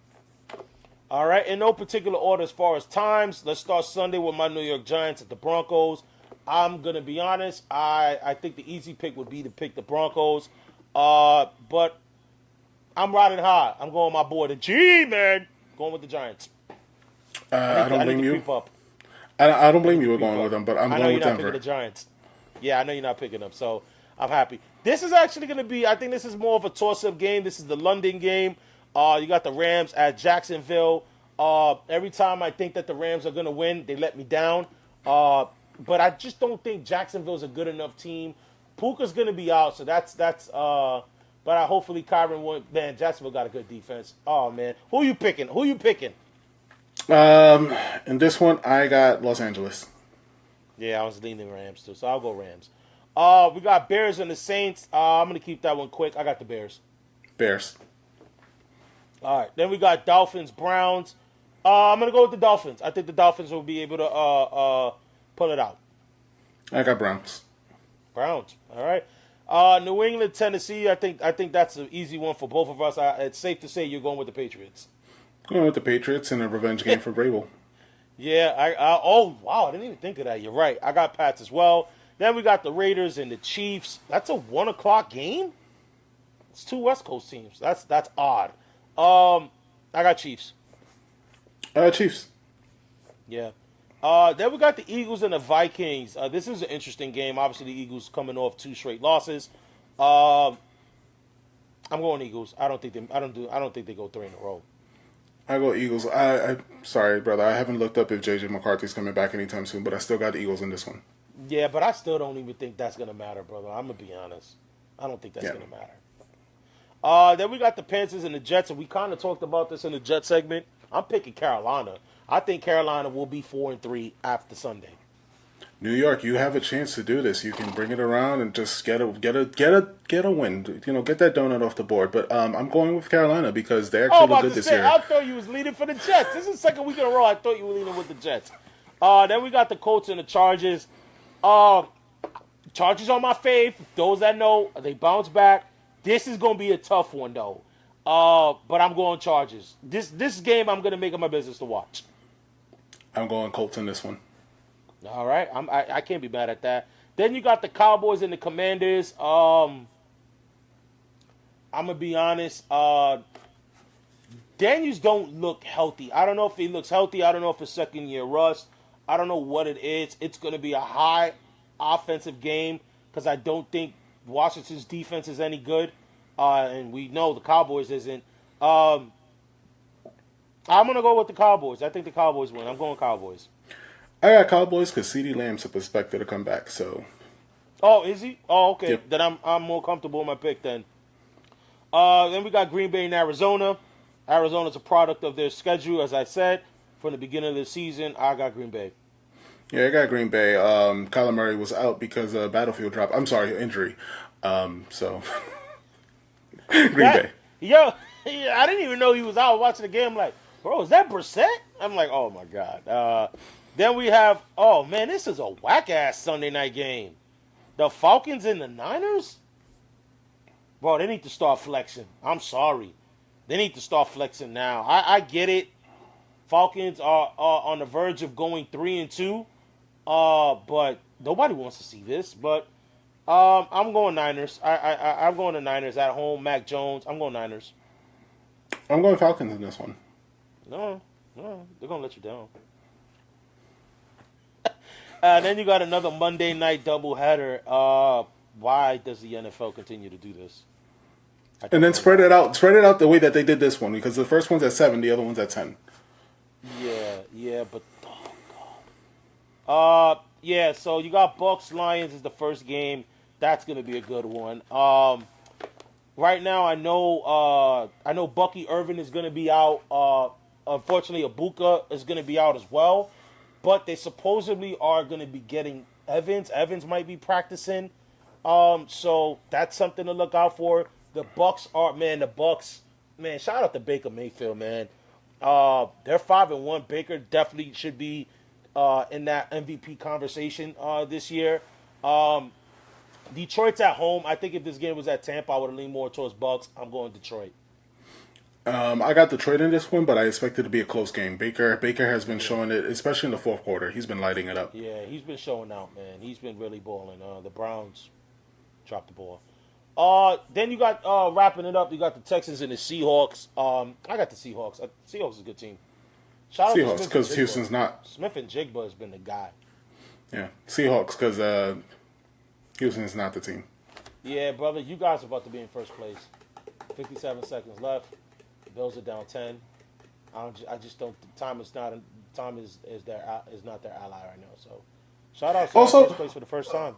All right, in no particular order as far as times. Let's start Sunday with my New York Giants at the Broncos. I'm going to be honest. I think the easy pick would be to pick the Broncos. But I'm riding high. I'm going my boy, the G, man. Going with the Giants. I don't blame you. I don't blame you for going with them, but I'm going with Denver. I know you're not picking the Giants. Yeah, I know you're not picking them, so I'm happy. This is actually going to be, I think this is more of a toss-up game. This is the London game. You got the Rams at Jacksonville. Every time I think that the Rams are going to win, they let me down. But I just don't think Jacksonville's a good enough team. Puka's going to be out, so that's. But hopefully Kyron won't. Man, Jacksonville got a good defense. Oh man, who you picking? In this one, I got Los Angeles. Yeah, I was leaning Rams too, so I'll go Rams. We got Bears and the Saints. I'm going to keep that one quick. I got the Bears. Bears. All right, then we got Dolphins, Browns. I'm going to go with the Dolphins. I think the Dolphins will be able to pull it out. I got Browns. Browns, all right. New England, Tennessee, I think that's an easy one for both of us. It's safe to say you're going with the Patriots. Going with the Patriots in a revenge game for Vrabel. Yeah, oh, wow, I didn't even think of that. You're right. I got Pats as well. Then we got the Raiders and the Chiefs. That's a 1 o'clock game? It's 2 West Coast teams. That's odd. I got Chiefs. Chiefs. Yeah. Then we got the Eagles and the Vikings. This is an interesting game. Obviously, the Eagles coming off 2 straight losses. I'm going Eagles. I don't think they go 3 in a row. I go Eagles. I sorry, brother. I haven't looked up if JJ McCarthy's coming back anytime soon, but I still got the Eagles in this one. Yeah, but I still don't even think that's gonna matter, brother. I'm gonna be honest. I don't think that's gonna matter. Then we got the Panthers and the Jets, and we kind of talked about this in the Jet segment. I'm picking Carolina. I think Carolina will be 4-3 after Sunday. New York, you have a chance to do this. You can bring it around and just get a win. Get that donut off the board. But I'm going with Carolina because they actually look good this year. I thought you was leading for the Jets. This is the second week in a row. I thought you were leading with the Jets. Then we got the Colts and the Chargers. Chargers are my fave. Those that know, they bounce back. This is going to be a tough one though. But I'm going Chargers. This game I'm going to make it my business to watch. I'm going Colts in this one. All right, I can't be mad at that. Then you got the Cowboys and the Commanders. I'm gonna be honest. Daniels don't look healthy. I don't know if he looks healthy. I don't know if it's second year rust. I don't know what it is. It's gonna be a high offensive game because I don't think Washington's defense is any good, and we know the Cowboys isn't. I'm gonna go with the Cowboys. I think the Cowboys win. I'm going Cowboys. I got Cowboys because CeeDee Lamb's expected to come back. So. Oh, is he? Oh, okay. Yep. Then I'm more comfortable with my pick then. Then we got Green Bay and Arizona. Arizona's a product of their schedule, as I said, from the beginning of the season. I got Green Bay. Yeah, I got Green Bay. Kyler Murray was out because of battlefield drop. I'm sorry, injury. So Green Bay. Yo, I didn't even know he was out watching the game. I'm like, bro, is that Brissett? I'm like, oh my God. Then we have, oh man, this is a whack-ass Sunday night game. The Falcons and the Niners? Bro, they need to start flexing. I'm sorry. They need to start flexing now. I get it. Falcons are on the verge of going 3-2. But nobody wants to see this. But I'm going Niners. I'm going to Niners at home. Mac Jones. I'm going Niners. I'm going Falcons in this one. No, they're going to let you down. Then you got another Monday night doubleheader. Why does the NFL continue to do this? And then spread it out the way that they did this one, because the first one's at 7, the other one's at 10. Yeah, but oh god. Yeah. So you got Bucks Lions is the first game. That's gonna be a good one. Right now I know Bucky Irvin is gonna be out. Unfortunately, Ibuka is gonna be out as well. But they supposedly are going to be getting Evans. Evans might be practicing. So that's something to look out for. The Bucks, shout out to Baker Mayfield, man. They're 5-1. Baker definitely should be in that MVP conversation this year. Detroit's at home. I think if this game was at Tampa, I would have leaned more towards Bucks. I'm going Detroit. I got Detroit in this one, but I expect it to be a close game. Baker has been showing it, especially in the fourth quarter. He's been lighting it up. Yeah, he's been showing out, man. He's been really balling. The Browns dropped the ball. Then you got, wrapping it up, you got the Texans and the Seahawks. I got the Seahawks. Seahawks is a good team. Shout out to Seahawks, because Houston's not. Smith and Jigba has been the guy. Yeah, Seahawks, because Houston's not the team. Yeah, brother, you guys are about to be in first place. 57 seconds left. Bills are down 10. I just don't. Time is not their ally right now. So, shout out to first place for the first time.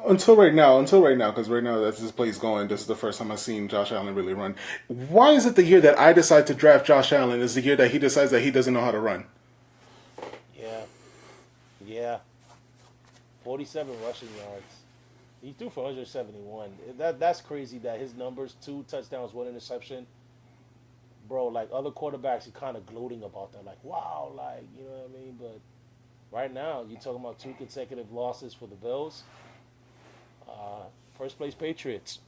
Until right now, because right now as this play's going, this is the first time I've seen Josh Allen really run. Why is it the year that I decide to draft Josh Allen is the year that he decides that he doesn't know how to run? Yeah. 47 rushing yards. He threw for 171. That's crazy that his numbers, 2 touchdowns, 1 interception. Bro, like other quarterbacks, you're kind of gloating about that. Like, wow, like, you know what I mean? But right now, you're talking about 2 consecutive losses for the Bills. First place Patriots.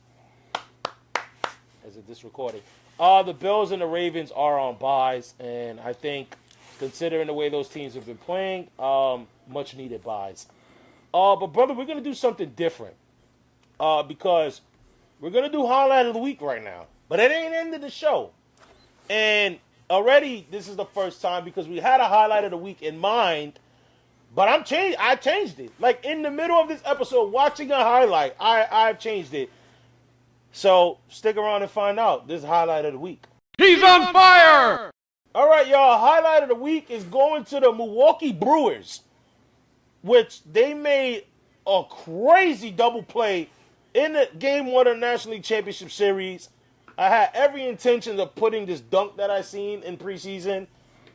As of this recording. The Bills and the Ravens are on byes, and I think, considering the way those teams have been playing, much needed byes. But brother, we're gonna do something different. Because we're gonna do highlight of the week right now. But it ain't ended the show. And already this is the first time because we had a highlight of the week in mind, but I changed it. Like in the middle of this episode, watching a highlight, I've changed it. So stick around and find out. This is highlight of the week. He's on fire! All right, y'all. Highlight of the week is going to the Milwaukee Brewers, which they made a crazy double play in the Game 1 of the National League Championship Series. I had every intention of putting this dunk that I seen in preseason,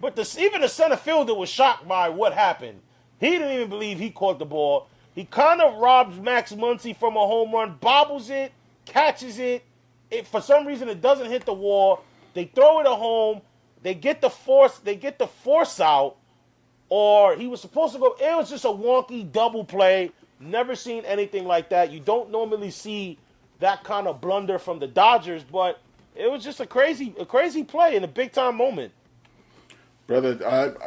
but even the center fielder was shocked by what happened. He didn't even believe he caught the ball. He kind of robs Max Muncy from a home run, bobbles it, catches it. For some reason, it doesn't hit the wall. They throw it at home. They get the force out, or he was supposed to go. It was just a wonky double play. Never seen anything like that. You don't normally see that kind of blunder from the Dodgers, but it was just a crazy play in a big time moment. Brother,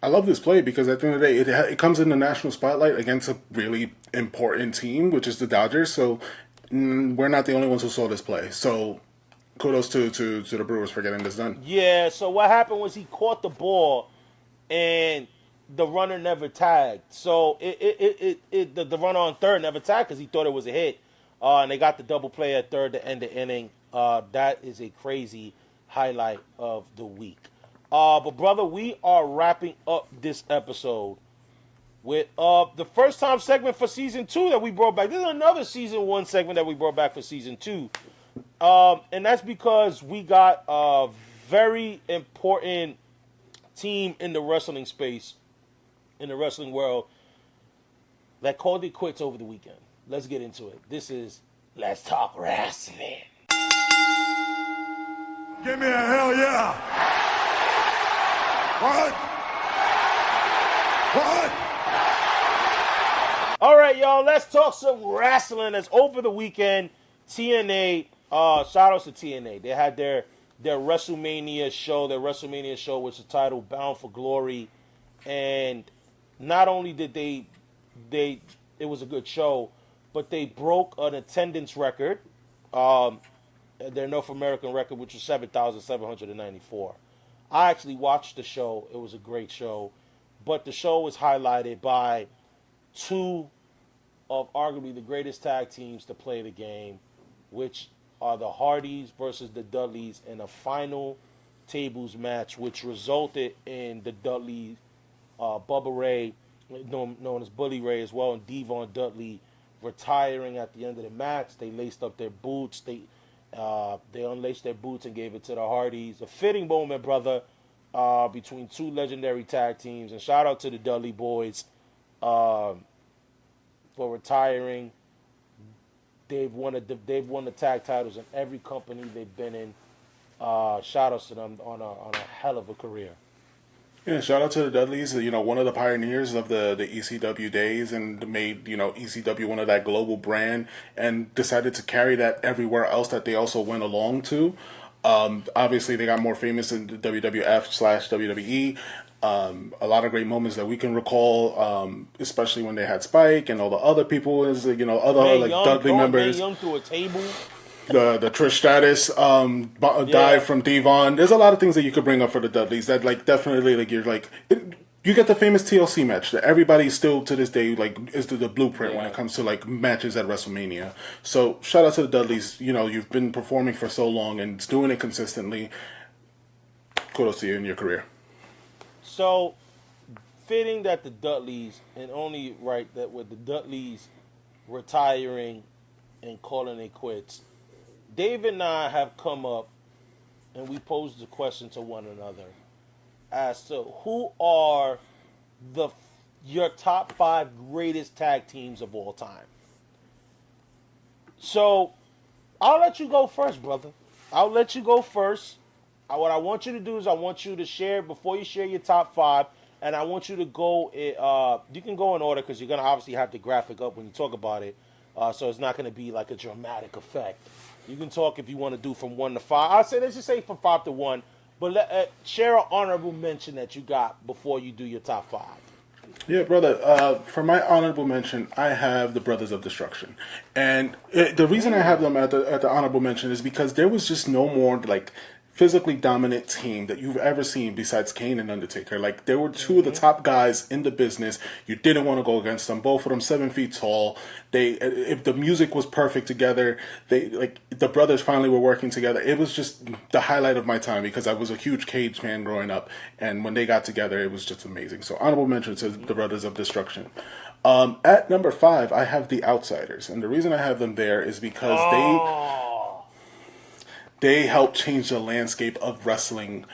I love this play because at the end of the day, it comes in the national spotlight against a really important team, which is the Dodgers. So we're not the only ones who saw this play. So kudos to the Brewers for getting this done. Yeah. So what happened was he caught the ball, and the runner never tagged. So the runner on third never tagged because he thought it was a hit. And they got the double play at third to end the inning. That is a crazy highlight of the week. But brother, we are wrapping up this episode with the first time segment for season 2 that we brought back. This is another season 1 segment that we brought back for season 2. And that's because we got a very important team in the wrestling space, in the wrestling world, that called it quits over the weekend. Let's get into it. This is Let's Talk Wrasslin. Give me a hell yeah. What? All right, y'all. Let's talk some wrestling. That's over the weekend. TNA. Shout outs to TNA. They had their WrestleMania show. Their WrestleMania show was titled Bound for Glory, and not only did they it was a good show, but they broke an attendance record, their North American record, which was 7,794. I actually watched the show. It was a great show. But the show was highlighted by two of arguably the greatest tag teams to play the game, which are the Hardys versus the Dudleys in a final tables match, which resulted in the Dudleys, Bubba Ray, known as Bully Ray as well, and Devon Dudley retiring at the end of the match. They laced up their boots. They unlaced their boots and gave it to the Hardys. A fitting moment, brother, between two legendary tag teams. And shout out to the Dudley Boyz for retiring. They've won the tag titles in every company they've been in. Shout outs to them on a hell of a career. Yeah, shout out to the Dudleys, one of the pioneers of the ECW days, and made, ECW one of that global brand, and decided to carry that everywhere else that they also went along to. Obviously, they got more famous in the WWF/WWE. A lot of great moments that we can recall, especially when they had Spike and all the other people, other Dudley members. Young through a table. The Trish Stratus dive from Devon. There's a lot of things that you could bring up for the Dudleys that definitely you get the famous TLC match that everybody still to this day is the blueprint when it comes to matches at WrestleMania. So shout out to the Dudleys. You've been performing for so long and doing it consistently. Kudos to you in your career. So fitting that the Dudleys, and only right that with the Dudleys retiring and calling it quits, Dave and I have come up and we posed the question to one another as to who are your top 5 greatest tag teams of all time. So I'll let you go first, brother. I'll let you go first. What I want you to do is I want you to share, before you share your top 5, and I want you to go, you can go in order because you're going to obviously have the graphic up when you talk about it. So it's not going to be like a dramatic effect. You can talk if you want to do from 1 to 5. I'll say, let's just say from 5 to 1. But share an honorable mention that you got before you do your top 5. Yeah, brother. For my honorable mention, I have the Brothers of Destruction, and the reason I have them at the honorable mention is because there was just no more like physically dominant team that you've ever seen besides Kane and Undertaker. Like, there were two of the top guys in the business. You didn't want to go against them. Both of them 7 feet tall. If the music was perfect together, the brothers finally were working together. It was just the highlight of my time because I was a huge Cage fan growing up, and when they got together, it was just amazing. So honorable mention to the Brothers of Destruction. At number 5, I have the Outsiders, and the reason I have them there is because they helped change the landscape of wrestling.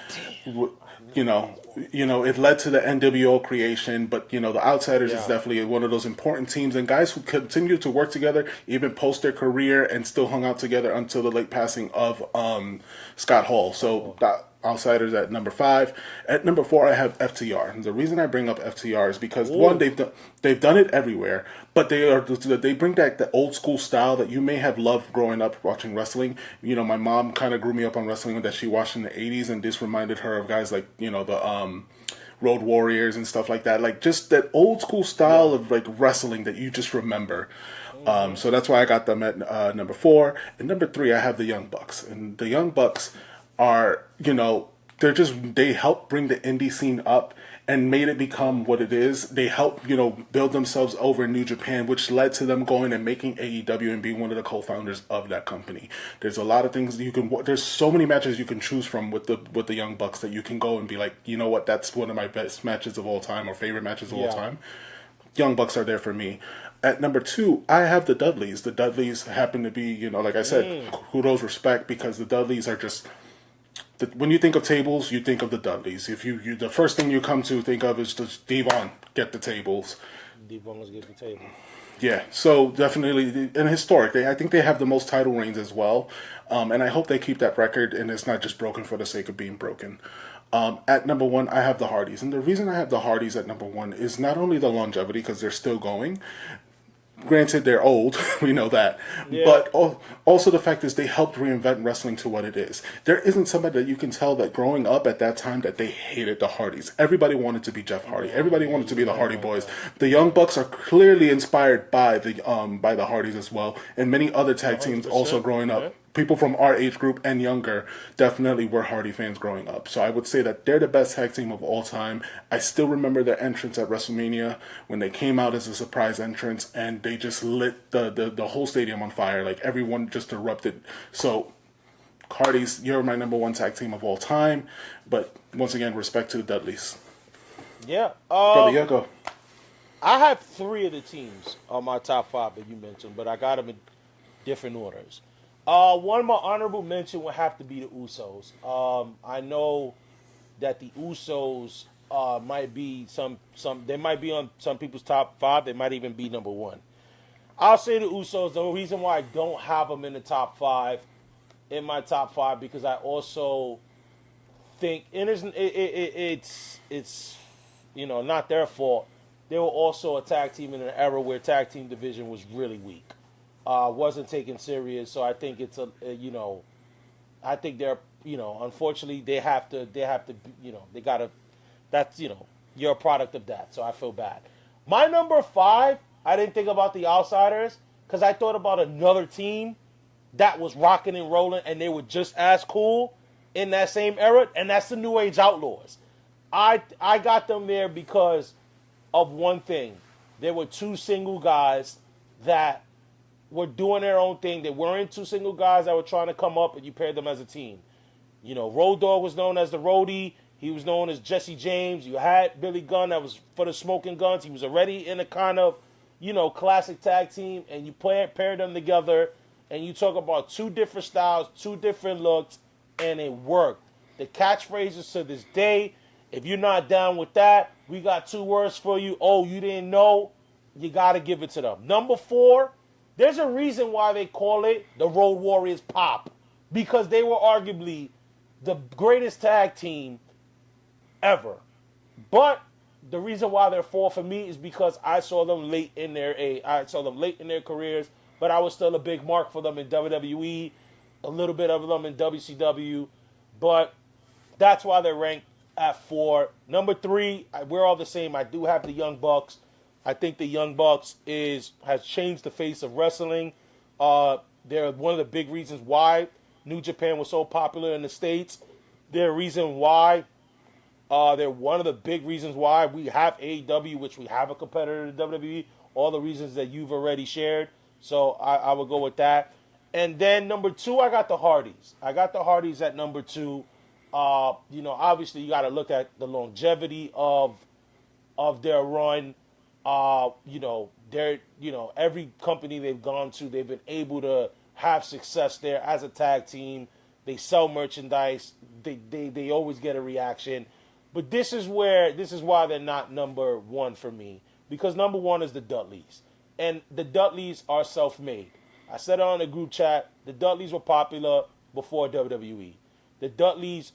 You know, it led to the NWO creation, but the Outsiders is definitely one of those important teams and guys who continued to work together even post their career and still hung out together until the late passing of Scott Hall. So the Outsiders at number 5. At number 4, I have FTR. And the reason I bring up FTR is because one, they've done it everywhere, but they bring back the old school style that you may have loved growing up watching wrestling. My mom kind of grew me up on wrestling that she watched in the 80s, and this reminded her of guys like the Road Warriors and stuff like that. Like, just that old school style of like wrestling that you just remember. So that's why I got them at number 4. And number 3, I have the Young Bucks. And the Young Bucks are, they help bring the indie scene up and made it become what it is. They helped, build themselves over in New Japan, which led to them going and making AEW and being one of the co-founders of that company. There's a lot of things there's so many matches you can choose from with the Young Bucks that you can go and be like, you know what, that's one of my best matches of all time or favorite matches of all time. Young Bucks are there for me. At number 2, I have the Dudleys. The Dudleys happen to be, like I said, kudos, respect, because the Dudleys are just... When you think of tables, you think of the Dudleys. If you the first thing you come to think of is just Devon get the tables. Devon's get the table. Yeah, so definitely, and historic. I think they have the most title reigns as well, and I hope they keep that record and it's not just broken for the sake of being broken. At number 1, I have the Hardys, and the reason I have the Hardys at number 1 is not only the longevity because they're still going. Granted, they're old, we know that, but also the fact is they helped reinvent wrestling to what it is. There isn't somebody that you can tell that growing up at that time that they hated the Hardys. Everybody wanted to be Jeff Hardy. Everybody wanted to be the Hardy Boys. The Young Bucks are clearly inspired by the Hardys as well, and many other tag teams also growing up. People from our age group and younger definitely were Hardy fans growing up. So I would say that they're the best tag team of all time. I still remember their entrance at WrestleMania when they came out as a surprise entrance and they just lit the whole stadium on fire. Like, everyone just erupted. So, Hardys, you're my number 1 tag team of all time. But once again, respect to the Dudleys. Yeah. Brother Yoko. I have 3 of the teams on my top 5 that you mentioned, but I got them in different orders. One of my honorable mention would have to be the Usos. I know that the Usos might be they might be on some people's top 5. They might even be number 1. I'll say the Usos. The reason why I don't have them in the top 5, in my top 5, because I also think it's not their fault. They were also a tag team in an era where tag team division was really weak. Wasn't taken serious, so I think it's I think they're, unfortunately they have to, they gotta, that's, you're a product of that, so I feel bad. My number 5, I didn't think about the Outsiders, because I thought about another team that was rocking and rolling, and they were just as cool in that same era, and that's the New Age Outlaws. I got them there because of one thing. There were 2 single guys that were doing their own thing. They weren't 2 single guys that were trying to come up and you paired them as a team. Road Dogg was known as the Roadie. He was known as Jesse James. You had Billy Gunn that was for the Smoking Guns. He was already in a kind of, classic tag team. And you paired them together. And you talk about 2 different styles, 2 different looks. And it worked. The catchphrases to this day, if you're not down with that, we got 2 words for you. Oh, you didn't know? You got to give it to them. Number 4, there's a reason why they call it the Road Warriors Pop. Because they were arguably the greatest tag team ever. But the reason why they're 4 for me is because I saw them late in their careers, but I was still a big mark for them in WWE. a little bit of them in WCW, but that's why they're ranked at 4. Number 3, we're all the same. I do have the Young Bucks. I think the Young Bucks has changed the face of wrestling. They're one of the big reasons why New Japan was so popular in the States. They're one of the big reasons why we have AEW, which we have a competitor to WWE. All the reasons that you've already shared. So I would go with that. And then number 2, I got the Hardys. I got the Hardys at number 2. Obviously you got to look at the longevity of their run. Every company they've gone to, they've been able to have success there as a tag team. They sell merchandise. They always get a reaction. But this is why they're not number 1 for me. Because number 1 is the Dudleys. And the Dudleys are self-made. I said it on the group chat. The Dudleys were popular before WWE. The Dudleys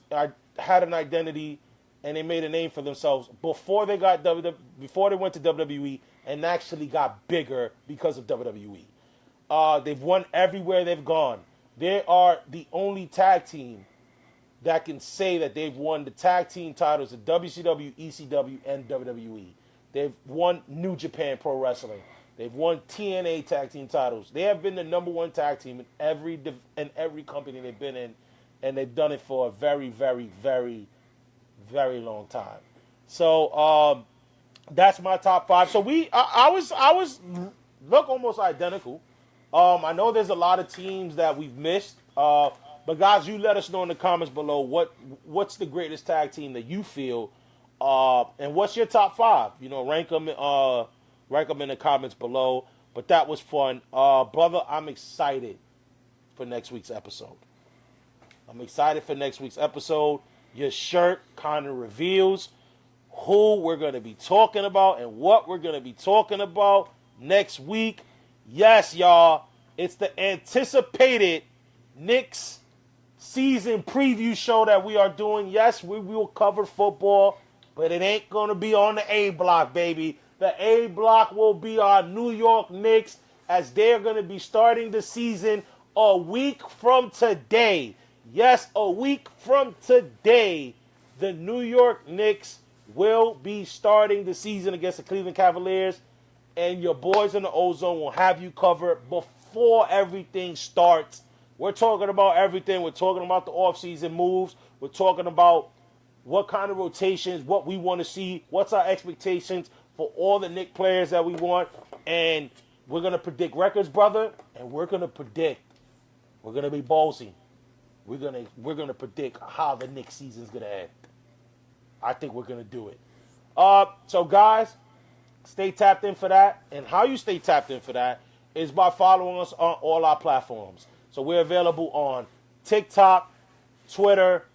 had an identity and they made a name for themselves before they went to WWE and actually got bigger because of WWE. They've won everywhere they've gone. They are the only tag team that can say that they've won the tag team titles of WCW, ECW, and WWE. They've won New Japan Pro Wrestling. They've won TNA tag team titles. They have been the number 1 tag team in every company they've been in, and they've done it for a very, very, very, very long time. So that's my top 5. So I was look almost identical. I know there's a lot of teams that we've missed, but guys, you let us know in the comments below what's the greatest tag team that you feel, and what's your top 5? Rank them in the comments below. But that was fun, brother. I'm excited for next week's episode. Your shirt kind of reveals who we're going to be talking about and what we're going to be talking about next week. Yes, y'all, it's the anticipated Knicks season preview show that we are doing. Yes, we will cover football, but it ain't going to be on the A block, baby. The A block will be our New York Knicks, as they're going to be starting the season a week from today. Yes, a week from today, the New York Knicks will be starting the season against the Cleveland Cavaliers, and your boys in the Ozone will have you covered before everything starts. We're talking about everything. We're talking about the offseason moves. We're talking about what kind of rotations, what we want to see, what's our expectations for all the Knicks players that we want, and we're going to predict records, brother, and we're going to be ballsy. We're gonna predict how the Knicks season's gonna end. I think we're gonna do it. So guys, stay tapped in for that. And how you stay tapped in for that is by following us on all our platforms. So we're available on TikTok, Twitter,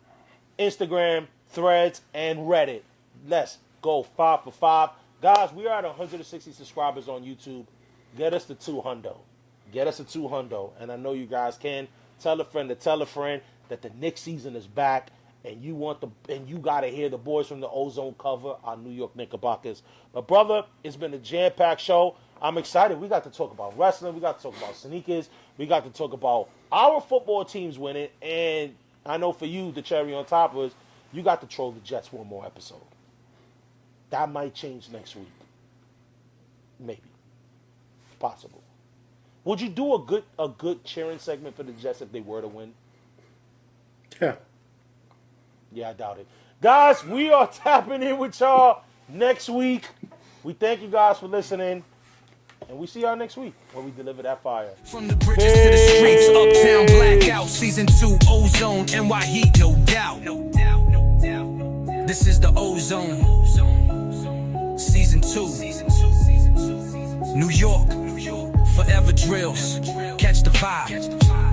Instagram, Threads, and Reddit. Let's go 5 for 5. Guys, we are at 160 subscribers on YouTube. Get us to 200. And I know you guys can. Tell a friend to tell a friend that the Knicks season is back, and you gotta hear the boys from the Ozone cover our New York Knickerbockers. But brother, it's been a jam-packed show. I'm excited. We got to talk about wrestling. We got to talk about sneakers. We got to talk about our football teams winning. And I know for you, the cherry on top was you got to troll the Jets one more episode. That might change next week. Maybe. Possible. Would you do a good cheering segment for the Jets if they were to win? Yeah. Yeah, I doubt it. Guys, we are tapping in with y'all next week. We thank you guys for listening. And we see y'all next week when we deliver that fire. From the bridges to the streets, uptown blackout, season 2, Ozone, NY Heat, no doubt. This is the Ozone, season 2, New York, forever drills, catch the vibe.